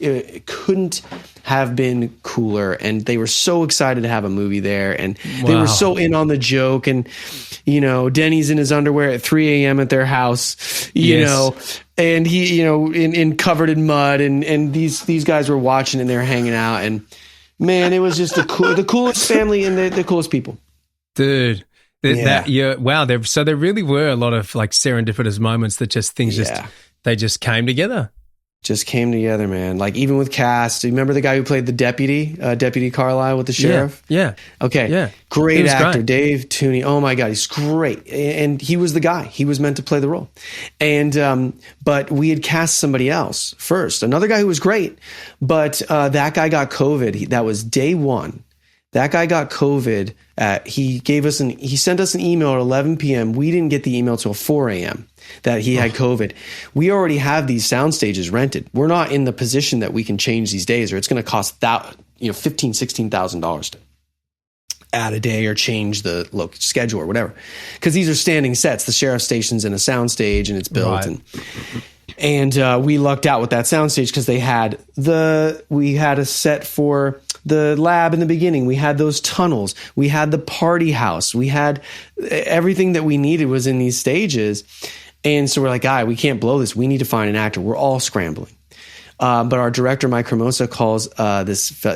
couldn't have been cooler. And they were so excited to have a movie there. And they were so in on the joke. And, Denny's in his underwear at 3 a.m. at their house, you know, and he, in covered in mud. And these guys were watching and they're hanging out. And man, it was just the coolest family and the coolest people. Dude. So there really were a lot of like serendipitous moments that they just came together. Just came together, man. Like even with cast. Do you remember the guy who played the deputy, Deputy Carlisle with the sheriff? Yeah. Okay. Yeah. Great actor, great. Dave Tooney. Oh my God, he's great. And he was the guy. He was meant to play the role. And but we had cast somebody else first. Another guy who was great, but that guy got COVID. That was day one. That guy got COVID. He sent us an email at 11 p.m. We didn't get the email till 4 a.m. that he had COVID. We already have these sound stages rented. We're not in the position that we can change these days, or it's going to cost $15,000-$16,000 to add a day or change the schedule or whatever. Because these are standing sets. The sheriff station's in a sound stage and it's built. Right. And we lucked out with that sound stage because we had a set for the lab in the beginning. We had those tunnels. We had the party house. We had everything that we needed was in these stages. And so we're like, we can't blow this. We need to find an actor. We're all scrambling. But our director, Mike Cremosa, calls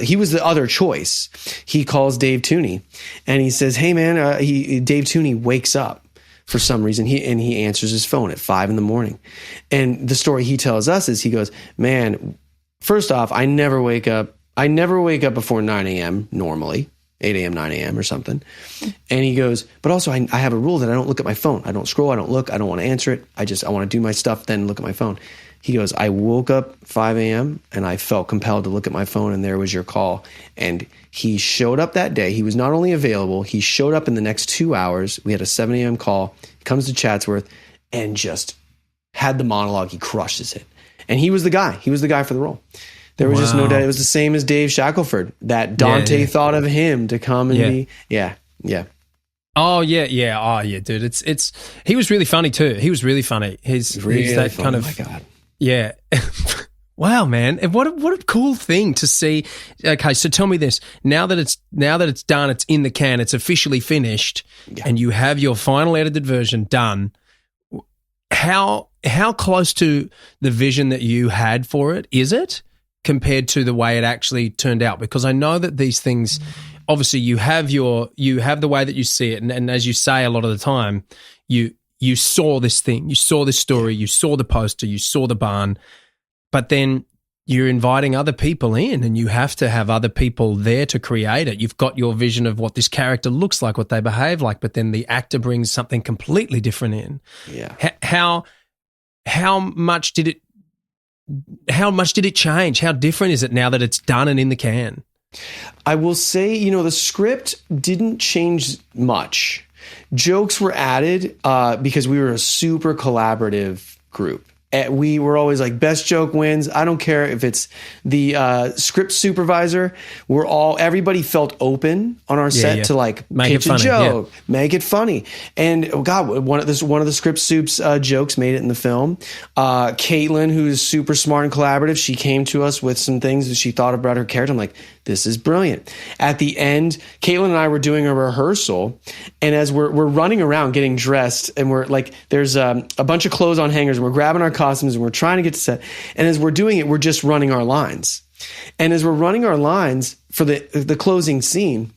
he was the other choice. He calls Dave Tooney and he says, hey man, Dave Tooney wakes up for some reason. He answers his phone at 5 a.m. And the story he tells us is he goes, man, first off, I never wake up. I never wake up before 9 a.m. normally, 8 a.m., 9 a.m. or something. And he goes, but also I have a rule that I don't look at my phone. I don't scroll. I don't look. I don't want to answer it. I want to do my stuff, then look at my phone. He goes, I woke up 5 a.m. and I felt compelled to look at my phone, and there was your call. And he showed up that day. He was not only available, he showed up in the next 2 hours. We had a 7 a.m. call. He comes to Chatsworth and just had the monologue. He crushes it. And he was the guy. He was the guy for the role. There was just no doubt. It was the same as Dave Shackelford, that Dante thought of him to come and be. Yeah. Oh yeah. Oh yeah, dude. It's he was really funny too. He was really funny. He's that funny. Kind of. Oh my God. Yeah. Wow, man. And what a cool thing to see. Okay, so tell me this. Now that it's done, it's in the can, it's officially finished, and you have your final edited version done. How close to the vision that you had for it is it compared to the way it actually turned out? Because I know that these things, obviously you have the way that you see it, and as you say a lot of the time, you saw this thing, you saw this story, you saw the poster, you saw the barn, but then you're inviting other people in, and you have to have other people there to create it. You've got your vision of what this character looks like, what they behave like, but then the actor brings something completely different in. Yeah. How much did it change? How different is it now that it's done and in the can? I will say, the script didn't change much. Jokes were added because we were a super collaborative group. We were always like, best joke wins. I don't care if it's the script supervisor. Everybody felt open on our set to like pitch a joke, make it funny. And one of the script soups jokes made it in the film. Caitlin, who's super smart and collaborative, she came to us with some things that she thought about her character. I'm like, this is brilliant. At the end, Caitlin and I were doing a rehearsal, and as we're running around getting dressed, and we're like, there's a bunch of clothes on hangers, and we're grabbing our costumes, and we're trying to get to set. And as we're doing it, we're just running our lines. And as we're running our lines for the closing scene,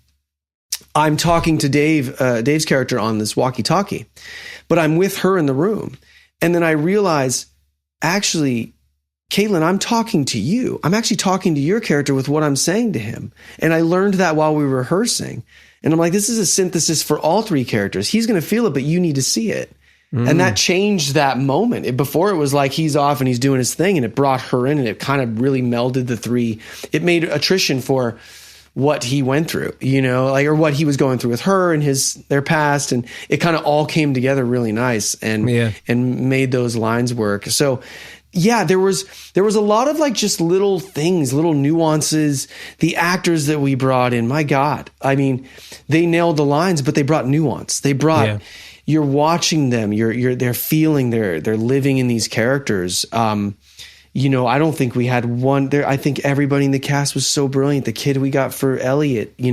I'm talking to Dave's character on this walkie-talkie, but I'm with her in the room. And then I realize, actually, Caitlin, I'm talking to you. I'm actually talking to your character with what I'm saying to him. And I learned that while we were rehearsing. And I'm like, this is a synthesis for all three characters. He's going to feel it, but you need to see it. And that changed that moment. Before it was like he's off and he's doing his thing, and it brought her in, and it kind of really melded the three. It made attrition for what he went through, or what he was going through with her and their past. And it kind of all came together really nice and made those lines work. So yeah, there was a lot of like just little things, little nuances. The actors that we brought in, my God, I mean, they nailed the lines, but they brought nuance. They brought, you're watching them, they're feeling, they're living in these characters. I don't think we had one there. I think everybody in the cast was so brilliant. The kid we got for Elliot, the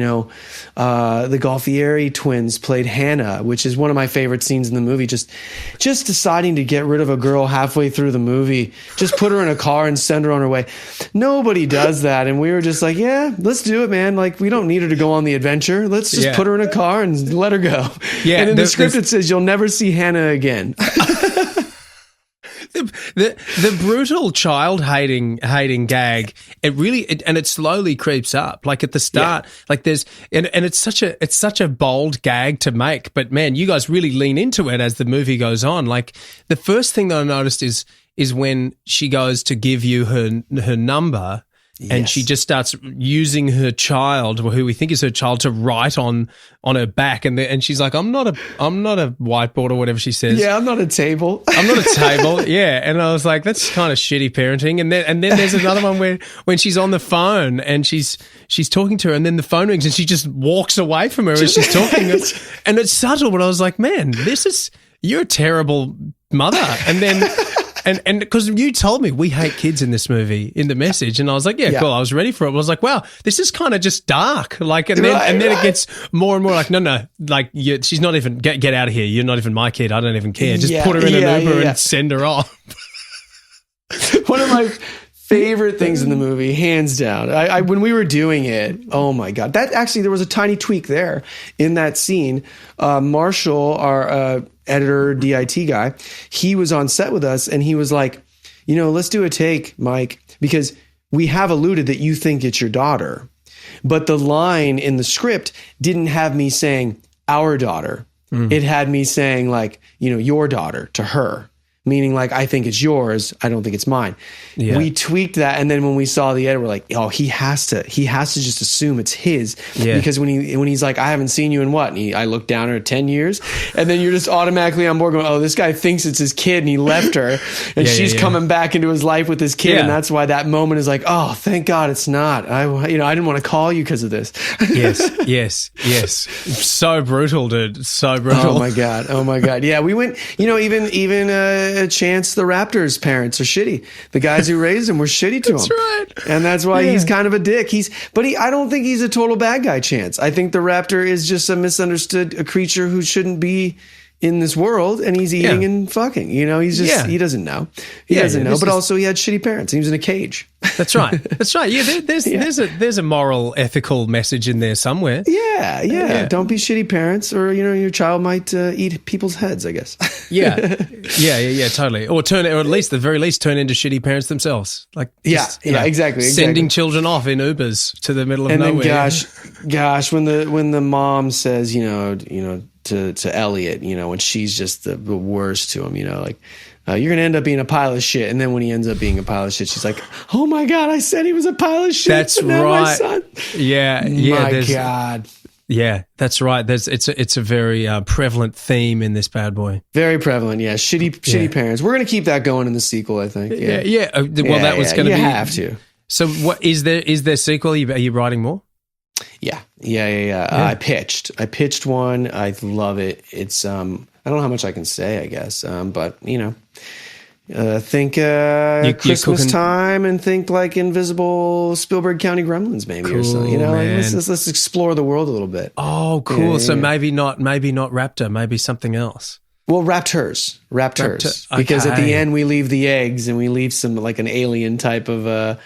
Golfieri twins played Hannah, which is one of my favorite scenes in the movie. Just deciding to get rid of a girl halfway through the movie, just put her in a car and send her on her way. Nobody does that. And we were just like, yeah, let's do it, man. Like, we don't need her to go on the adventure. Let's just put her in a car and let her go. Yeah. And in the script, it says, you'll never see Hannah again. The brutal child hating gag, it slowly creeps up. Like at the start, like there's and it's such a bold gag to make, but man, you guys really lean into it as the movie goes on. Like the first thing that I noticed is when she goes to give you her number. And she just starts using her child, or who we think is her child, to write on her back, and she's like, "I'm not a whiteboard," or whatever she says. Yeah, I'm not a table. I'm not a table. Yeah, and I was like, "That's kind of shitty parenting." And then there's another one when she's on the phone and she's talking to her, and then the phone rings and she just walks away from her as she's talking, and it's subtle, but I was like, "Man, you're a terrible mother." And then. And because you told me we hate kids in this movie in the message, and I was like, yeah, cool. I was ready for it. I was like, wow, this is kind of just dark. Like, and then it gets more and more like, no, like she's not even get out of here. You're not even my kid. I don't even care. Just put her in an Uber and send her off. One of my favorite things in the movie, hands down. I when we were doing it, oh my God, that actually there was a tiny tweak there in that scene. Marshall, our editor, DIT guy, he was on set with us, and he was like, let's do a take, Mike, because we have alluded that you think it's your daughter, but the line in the script didn't have me saying our daughter. It had me saying like, your daughter to her. Meaning like, I think it's yours. I don't think it's mine. Yeah. We tweaked that. And then when we saw the edit, we're like, oh, he has to just assume it's his. Yeah. Because when he's like, I haven't seen you in what? And I look down at her 10 years. And then you're just automatically on board going, oh, this guy thinks it's his kid and he left her. And she's coming back into his life with his kid. Yeah. And that's why that moment is like, oh, thank God it's not. I didn't want to call you because of this. Yes. So brutal, dude. So brutal. Oh my God. Yeah. We went, even Chance the Raptor's parents are shitty. The guys who raised him were shitty to him. That's right. And that's why he's kind of a dick. I don't think he's a total bad guy, Chance. I think the Raptor is just a misunderstood creature who shouldn't be in this world, and he's eating and fucking. He's just he doesn't know. He doesn't know. But also, he had shitty parents. He was in a cage. That's right. Yeah, there's a moral, ethical message in there somewhere. Yeah. Don't be shitty parents, or your child might eat people's heads, I guess. Yeah, totally. Or at least, the very least, turn into shitty parents themselves. Like, exactly. Sending children off in Ubers to the middle of nowhere. And then, gosh, when the mom says, to Elliot, when she's just the worst to him, you're going to end up being a pile of shit. And then when he ends up being a pile of shit, she's like, oh my God, I said he was a pile of shit. That's right. My son. Yeah. My God. Yeah, that's right. It's a very prevalent theme in this bad boy. Very prevalent. Yeah. Shitty parents. We're going to keep that going in the sequel, I think. Yeah. Well, that was going to be. You have to. So what is there sequel? Are you writing more? Yeah. I pitched one. I love it. It's, I don't know how much I can say, I guess. But think Christmas time, and think like Invisible Spielberg County Gremlins, maybe, cool, or something. Let's explore the world a little bit. Oh, cool. Yeah. So maybe not Raptor, maybe something else. Well, Raptors, okay. Because at the end we leave the eggs and we leave some like an alien type of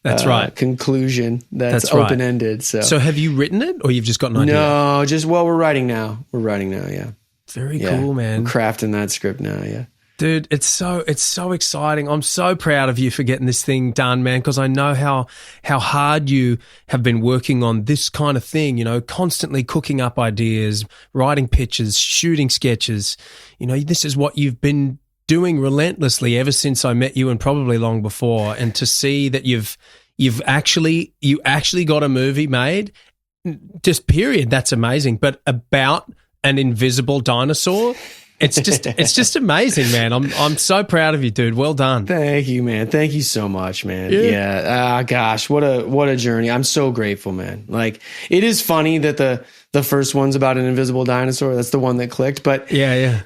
that's right. conclusion that's open-ended. So have you written it, or you've just got an idea? No, we're writing now. Yeah. Very cool, man. We're crafting that script now, yeah. Dude, it's so exciting. I'm so proud of you for getting this thing done, man, because I know how hard you have been working on this kind of thing, constantly cooking up ideas, writing pitches, shooting sketches. This is what you've been doing relentlessly ever since I met you, and probably long before. And to see that you actually got a movie made, just period, that's amazing. But about an invisible dinosaur, it's just amazing, man. I'm so proud of you, dude. Well done. Thank you, man. Thank you so much, man. Yeah. Gosh, what a journey. I'm so grateful, man. Like, it is funny that the first one's about an invisible dinosaur. That's the one that clicked. But yeah.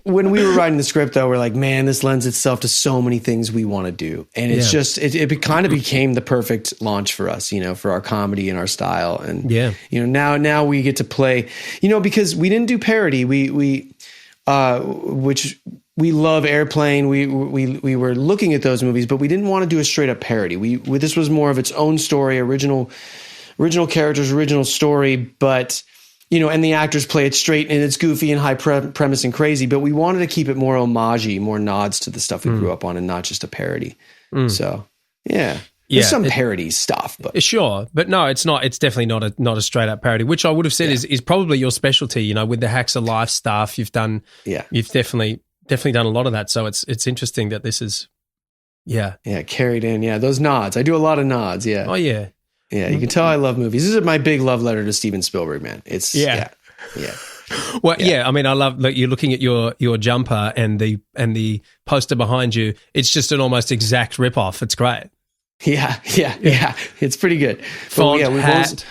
When we were writing the script, though, we're like, man, this lends itself to so many things we want to do. And it's just, it kind of became the perfect launch for us, for our comedy and our style. And, now we get to play, because we didn't do parody. Which we love Airplane. We were looking at those movies, but we didn't want to do a straight up parody. This was more of its own story, original characters, original story, but and the actors play it straight, and it's goofy and high premise and crazy, but we wanted to keep it more homage-y, more nods to the stuff we grew up on, and not just a parody. So, yeah. There's some parody stuff, but sure, but no, it's not. It's definitely not a straight up parody, which I would have said is probably your specialty. With the Hacks of Life stuff, you've done. Yeah, you've definitely done a lot of that. So it's interesting that this is, carried in. Yeah, those nods. I do a lot of nods. Yeah. Oh yeah. Yeah, you can tell I love movies. This is my big love letter to Steven Spielberg, man. It's Well, I mean, I love you're looking at your jumper and the poster behind you. It's just an almost exact rip-off. It's great. Yeah. It's pretty good. Font, hat.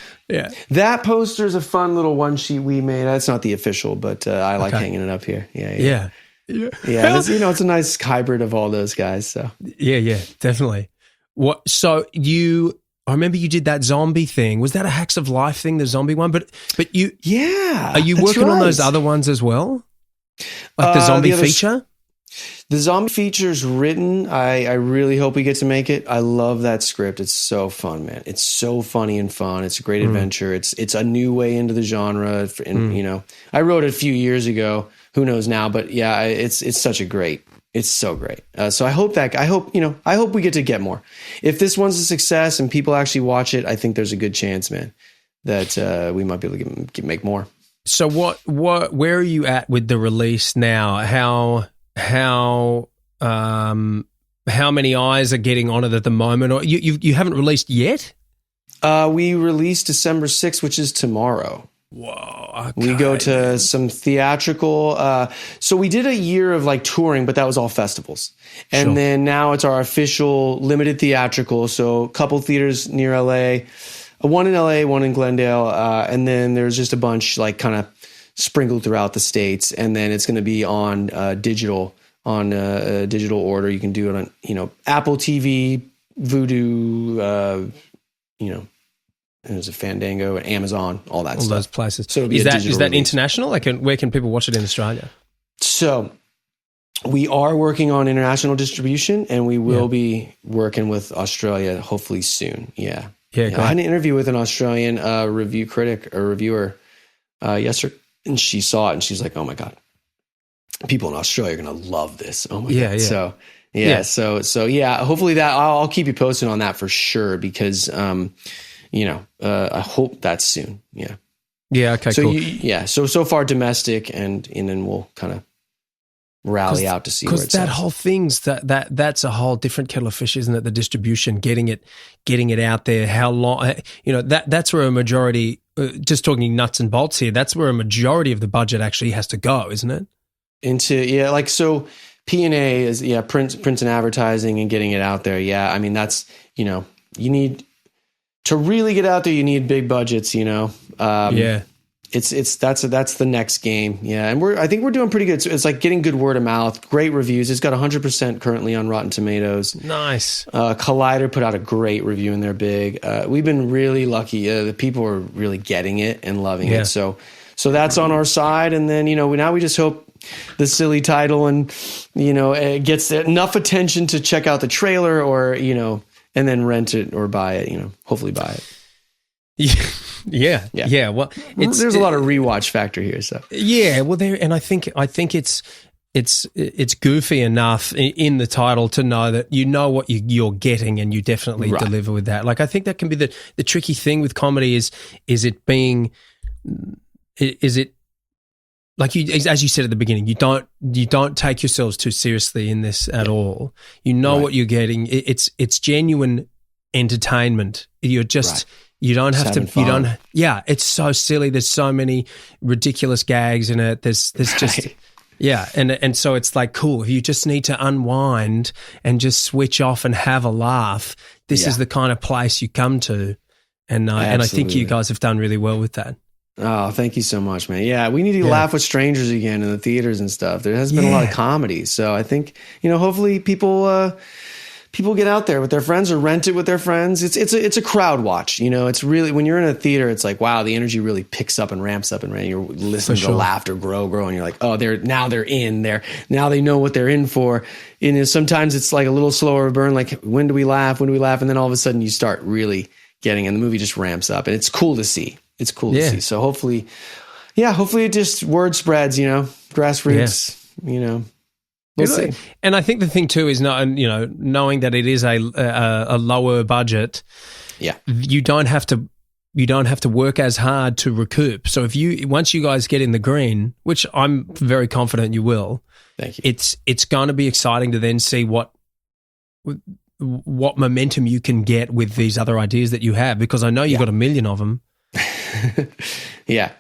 That poster is a fun little one sheet we made. That's not the official, but I like hanging it up here. Yeah. It's, it's a nice hybrid of all those guys. So yeah, definitely. What? So I remember you did that zombie thing. Was that a Hacks of Life thing, the zombie one? But you, are you working on those other ones as well? Like the zombie feature? The zombie feature's written. I really hope we get to make it. I love that script. It's so fun, man. It's so funny and fun. It's a great adventure. It's a new way into the genre. And I wrote it a few years ago. Who knows now? But yeah, it's such a great It's so great. So I hope we get more. If this one's a success and people actually watch it, I think there's a good chance, man, that we might be able to make more. So where are you at with the release now? How many eyes are getting on it at the moment? Or you haven't released yet? We release December 6th, which is tomorrow. Whoa. Okay. We go to some theatrical. So we did a year of like touring, but that was all festivals. And then now it's our official limited theatrical. So a couple theaters near LA, one in LA, one in Glendale. And then there's just a bunch like kind of sprinkled throughout the States. And then it's going to be on digital order. You can do it on, Apple TV, Vudu, there's a Fandango and Amazon, all that stuff. All those places. So is that international? Like, where can people watch it in Australia? So we are working on international distribution, and we will be working with Australia hopefully soon. Yeah. I had an interview with an Australian reviewer yesterday, and she saw it, and she's like, "Oh my God, people in Australia are going to love this." Oh my God. Yeah. So hopefully that I'll keep you posted on that for sure, because I hope that's soon. Yeah. Yeah. Okay. So cool. So far domestic, and then we'll kind of rally out to see where it's that whole thing's that's a whole different kettle of fish, isn't it? The distribution, getting it out there. How long? That's where a majority. Just talking nuts and bolts here. That's where a majority of the budget actually has to go, isn't it? So P&A is print and advertising and getting it out there. Yeah, I mean that's you need to really get out there. You need big budgets. That's the next game. Yeah, and I think we're doing pretty good. So it's like getting good word of mouth, great reviews. It's got 100% currently on Rotten Tomatoes. Nice. Collider put out a great review in their big. We've been really lucky. The people are really getting it and loving it. So that's on our side. And then now we just hope the silly title and it gets enough attention to check out the trailer, or and then rent it or buy it. Hopefully buy it. Yeah. Well, there's a lot of rewatch factor here. So and I think it's goofy enough in the title to know that what you're getting, and you definitely deliver with that. Like, I think that can be the tricky thing with comedy is it being like as you said at the beginning, you don't take yourselves too seriously in this at all. What you're getting. It's genuine entertainment. You're just you don't have to. You don't. Yeah, it's so silly. There's so many ridiculous gags in it. There's just and so it's like, cool. If you just need to unwind and just switch off and have a laugh, this is the kind of place you come to, and I think you guys have done really well with that. Oh, thank you so much, man. Yeah, we need to laugh with strangers again in the theaters and stuff. There has been a lot of comedy. So I think, hopefully people get out there with their friends or rent it with their friends. It's a crowd watch. It's really, when you're in a theater, it's like, wow, the energy really picks up and ramps up, and you're listening to laughter grow. And you're like, oh, they're in there. Now they know what they're in for. And sometimes it's like a little slower burn. Like, when do we laugh? And then all of a sudden you start really getting, and the movie just ramps up, and it's cool to see. It's cool to see. So hopefully it just word spreads, grassroots, We'll see. And I think the thing too is knowing that it is a lower budget. Yeah. You don't have to work as hard to recoup. So once you guys get in the green, which I'm very confident you will, thank you. It's going to be exciting to then see what momentum you can get with these other ideas that you have, because I know you've got a million of them. Yeah,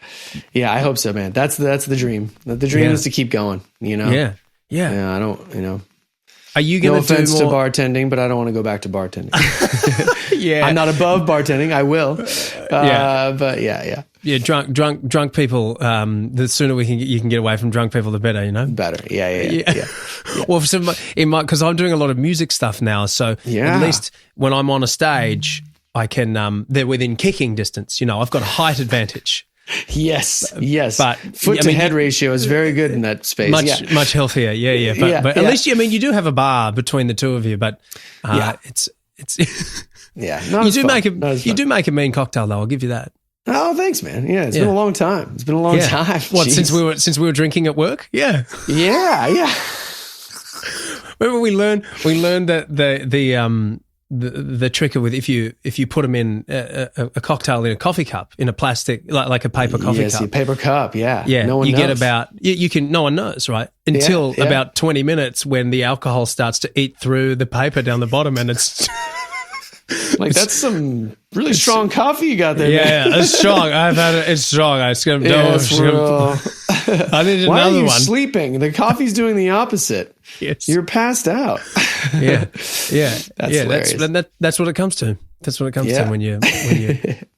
I hope so, man. That's the dream. The dream is to keep going. Yeah. I don't. Are you going to do more? No offense to bartending, but I don't want to go back to bartending. I'm not above bartending. I will. But yeah. Yeah, drunk people. The sooner you can get away from drunk people, the better. Better. Yeah. Well, because I'm doing a lot of music stuff now, so at least when I'm on a stage, I can. They're within kicking distance. I've got a height advantage. Yes. But foot to head ratio is very good in that space. Much healthier. Yeah. But at least you do have a bar between the two of you. But it's you do make a mean cocktail though. I'll give you that. Oh, thanks, man. Yeah, it's been a long time. It's been a long time. What, since we were drinking at work? Yeah. Yeah. Remember we learned that the trick with if you put them in a cocktail in a coffee cup in a plastic like a paper coffee cup. Yes, a paper cup. Yeah. No one knows. No one knows, right? Until about 20 minutes when the alcohol starts to eat through the paper down the bottom, and it's. Like, that's some really strong coffee you got there. Yeah, man. It's strong. I've had it. It's strong. I need another Why are you one. Sleeping? The coffee's doing the opposite. Yes. You're passed out. That's hilarious. That's what it comes to. That's what it comes to when you're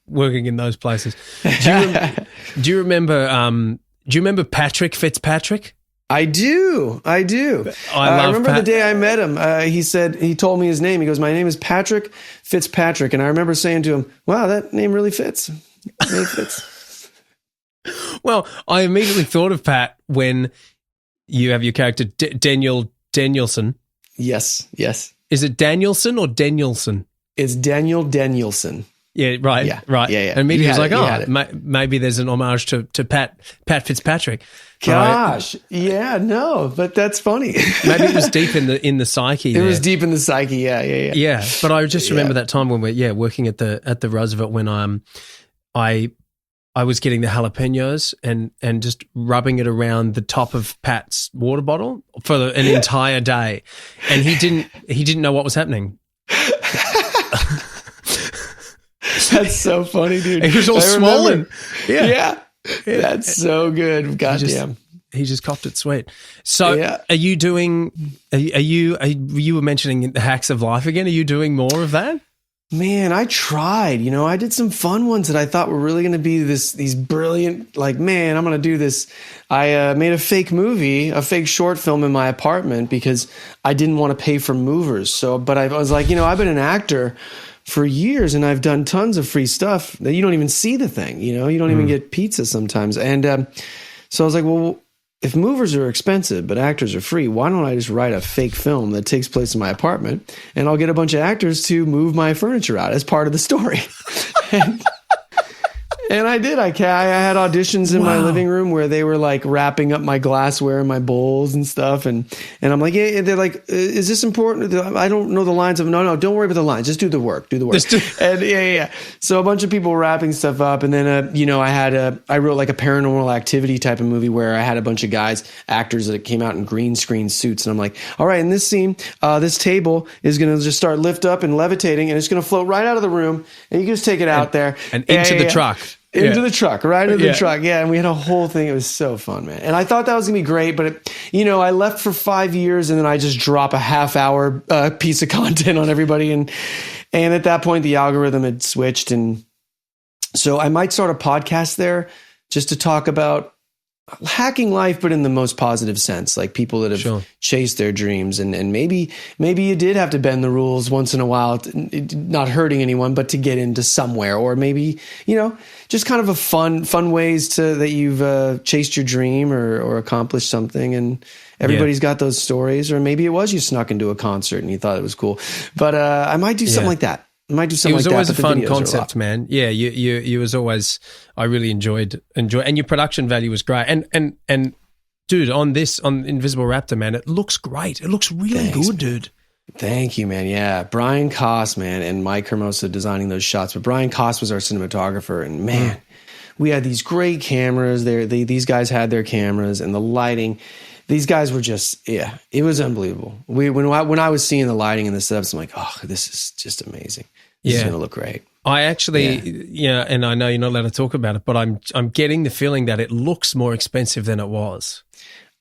working in those places. Do you remember Patrick Fitzpatrick? I do. I remember the day I met him. He told me his name. He goes, "My name is Patrick Fitzpatrick." And I remember saying to him, "Wow, that name really fits." Well, I immediately thought of Pat when you have your character Danielson. Yes. Is it Danielson or Danielson? It's Daniel Danielson. Yeah, right. Yeah. Right. Yeah. And immediately I was like, maybe there's an homage to Pat Fitzpatrick. Gosh, no, but that's funny. Maybe it was deep in the psyche. It was deep in the psyche. Yeah. Yeah, but I just remember that time when we're working at the Roosevelt when I was getting the jalapenos and just rubbing it around the top of Pat's water bottle for an entire day, and he didn't know what was happening. That's so funny, dude. He was all swollen. Yeah. That's so good. Goddamn. He just copped it sweet. So are you doing, you were mentioning the hacks of life again. Are you doing more of that? Man, I tried. I did some fun ones that I thought were really going to be these brilliant, like, man, I'm going to do this. I made a fake movie, a fake short film in my apartment because I didn't want to pay for movers. But I was like, I've been an actor for years and I've done tons of free stuff that you don't even see the thing, you don't even get pizza sometimes. And so I was like, well, if movers are expensive but actors are free, why don't I just write a fake film that takes place in my apartment and I'll get a bunch of actors to move my furniture out as part of the story. And I did. I had auditions in my living room where they were like wrapping up my glassware and my bowls and stuff. And I'm like, yeah, they're like, is this important? I don't know the lines of, no, don't worry about the lines. Just do the work. And yeah. So a bunch of people wrapping stuff up. And then, I wrote like a Paranormal Activity type of movie where I had a bunch of guys, actors that came out in green screen suits. And I'm like, all right, in this scene, this table is going to just start lift up and levitating and it's going to float right out of the room. And you can just take it out there. And into the truck. Into the truck, right into the truck. Yeah, and we had a whole thing. It was so fun, man. And I thought that was going to be great, but, I left for 5 years and then I just drop a half-hour piece of content on everybody. And at that point, the algorithm had switched. And so I might start a podcast there just to talk about hacking life, but in the most positive sense, like people that have chased their dreams. And maybe you did have to bend the rules once in a while, not hurting anyone, but to get into somewhere. Or maybe, just kind of a fun ways that you've chased your dream or accomplished something. And everybody's got those stories. Or maybe it was you snuck into a concert and you thought it was cool. But I might do something like that. I might do something like that. It was always a fun concept, man. Yeah, you was always. I really enjoyed, and your production value was great. And dude, on Invisible Raptor, man, it looks great. It looks really good, dude. Thank you, man. Yeah, Brian Koss, man, and Mike Hermosa designing those shots. But Brian Koss was our cinematographer, and man, we had these great cameras. These guys had their cameras and the lighting. These guys were just, it was unbelievable. When I was seeing the lighting and the setups, I'm like, oh, this is just amazing. This is going to look great. I actually, and I know you're not allowed to talk about it, but I'm getting the feeling that it looks more expensive than it was.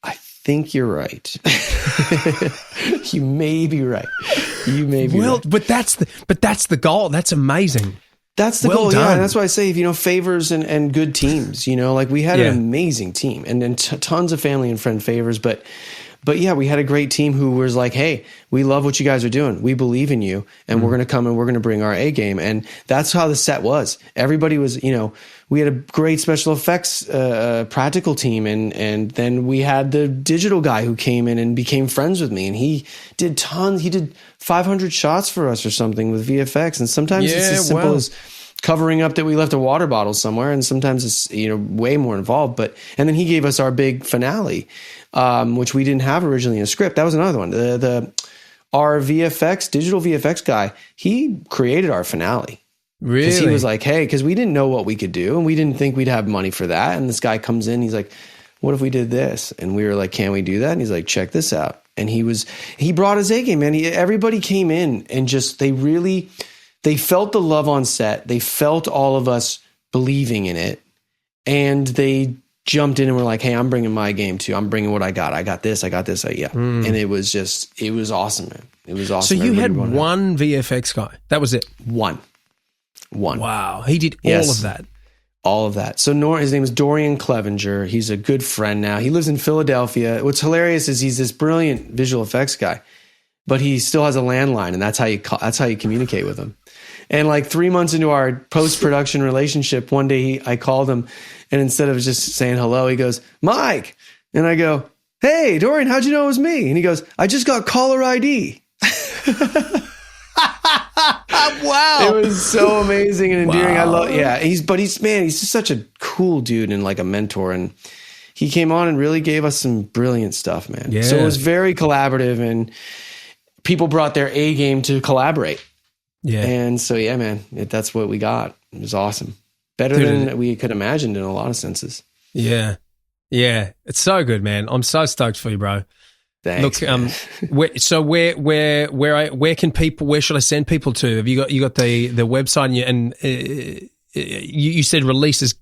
I think you're right. You may be right. Right. But that's the goal. That's amazing. That's the goal, yeah. And that's why I say, favors and good teams, like we had an amazing team and tons of family and friend favors. But yeah, we had a great team who was like, hey, we love what you guys are doing. We believe in you and we're going to come and we're going to bring our A game. And that's how the set was. Everybody was, we had a great special effects practical team. And then we had the digital guy who came in and became friends with me. And he did 500 shots for us or something with VFX. And sometimes it's as simple as covering up that we left a water bottle somewhere, and sometimes it's way more involved. And then he gave us our big finale, which we didn't have originally in a script. That was another one. Our digital VFX guy, he created our finale. Really? Because he was like, hey, because we didn't know what we could do, and we didn't think we'd have money for that. And this guy comes in, he's like, what if we did this? And we were like, can we do that? And he's like, check this out. And he brought his A game, man. Everybody came in and just, they felt the love on set. They felt all of us believing in it. And they jumped in and were like, hey, I'm bringing my game too. I'm bringing what I got. I got this. Yeah. And it was awesome, man. It was awesome. So you had one VFX guy. That was it. One. Wow. He did all of that. All of that. So his name is Dorian Clevenger. He's a good friend now. He lives in Philadelphia. What's hilarious is he's this brilliant visual effects guy, but he still has a landline, and that's how you communicate with him. And like 3 months into our post-production relationship, one day I called him, and instead of just saying hello, he goes, Mike. And I go, hey, Dorian, how'd you know it was me? And he goes, I just got caller ID. Wow. It was so amazing and endearing. Wow. I love, he's just such a cool dude and like a mentor. And he came on and really gave us some brilliant stuff, man. Yeah. So it was very collaborative, and people brought their A game to collaborate. Yeah. And so, yeah, man, that's what we got. It was awesome. Better than we could imagine in a lot of senses. Yeah. Yeah. It's so good, man. I'm so stoked for you, bro. Thanks. Look, where should I send people to? Have you got the website and you said release is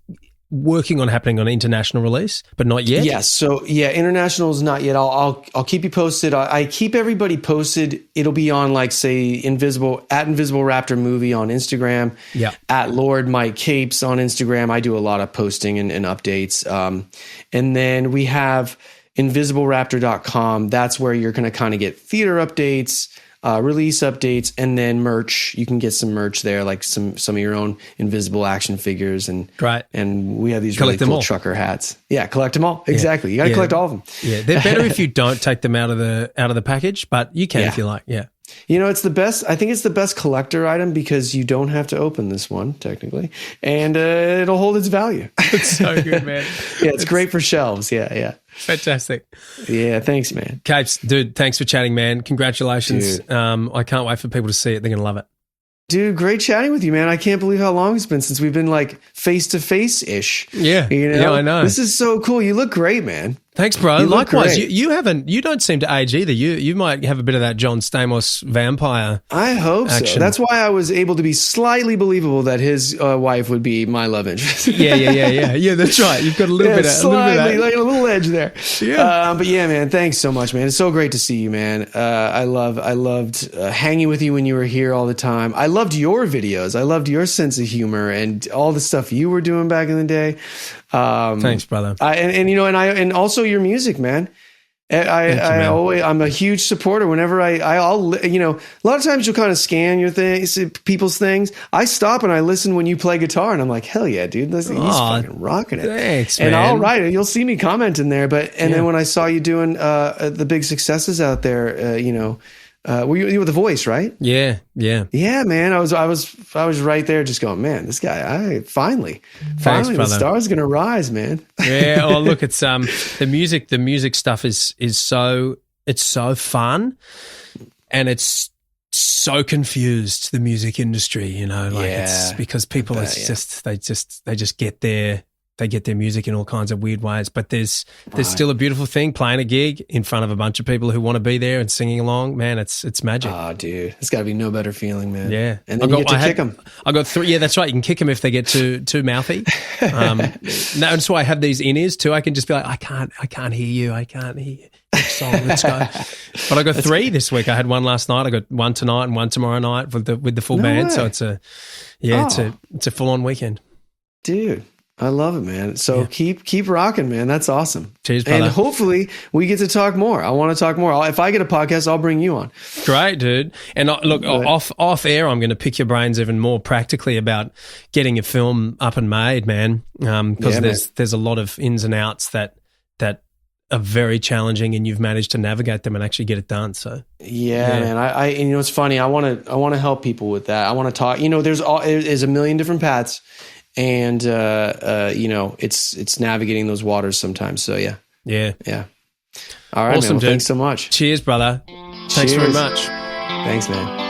working on happening on international release, but not yet? Yes. So international is not yet. I'll keep you posted. I keep everybody posted. It'll be on like say Invisible Raptor movie on Instagram. Yeah. At Lord Mike Capes on Instagram. I do a lot of posting and updates. And then we have InvisibleRaptor.com. That's where you're going to kind of get theater updates, release updates, and then merch. You can get some merch there, like some of your own invisible action figures, and we have these really cool trucker hats. Yeah, collect them all. Exactly. You got to collect all of them. Yeah, they're better if you don't take them out of the package, but you can if you like. Yeah. It's the best. I think it's the best collector item because you don't have to open this one technically, and it'll hold its value. It's so good, man. It's great for shelves. Yeah. Fantastic. Yeah, thanks, man. Capes, dude, thanks for chatting, man. Congratulations. I can't wait for people to see it. They're going to love it. Dude, great chatting with you, man. I can't believe how long it's been since we've been like face to face ish. Yeah. Yeah, I know. This is so cool. You look great, man. Thanks, bro. Likewise, you don't seem to age either. You might have a bit of that John Stamos vampire. I hope action. So. That's why I was able to be slightly believable that his wife would be my love interest. Yeah, that's right. You've got a little bit of slightly, like a little edge there. Yeah. But yeah, man, thanks so much, man. It's so great to see you, man. I loved hanging with you when you were here all the time. I loved your videos. I loved your sense of humor and all the stuff you were doing back in the day. Thanks, brother. And also your music, man. I'm a huge supporter. Whenever I'll a lot of times you'll kind of scan your things, people's things. I stop and I listen when you play guitar, and I'm like, hell yeah, dude, he's fucking rocking it. Thanks, man. And I'll write it. You'll see me commenting there, then when I saw you doing the big successes out there, were you with The Voice, right? Yeah, man. I was right there, just going, man, this guy. Finally, the star's gonna rise, man. Yeah. Oh, look, it's the music stuff is so fun, and it's so confused, the music industry. It's because people they just get their music in all kinds of weird ways, but there's still a beautiful thing playing a gig in front of a bunch of people who want to be there and singing along. Man, it's magic. Oh, dude, it's got to be no better feeling, man. Yeah, and then you get to kick them. I got 3. Yeah, that's right. You can kick them if they get too mouthy. That's why I have these in-ears too. I can just be like, I can't hear you. I can't hear you. Song, let's go. But I got 3 this week. I had one last night. I got one tonight and one tomorrow night with the full band. So it's a full on weekend, dude. I love it, man. So keep rocking, man. That's awesome. Cheers, brother. And hopefully we get to talk more. I want to talk more. If I get a podcast, I'll bring you on. Great, dude. And look, off air, I'm going to pick your brains even more practically about getting a film up and made, man. Because there's a lot of ins and outs that are very challenging, and you've managed to navigate them and actually get it done. So man, I and it's funny. I want to help people with that. I want to talk. There's a million different paths, and it's navigating those waters sometimes. So yeah. All right, awesome, man. Well, dude. Thanks so much. Cheers, brother. Thanks very much. Thanks, man.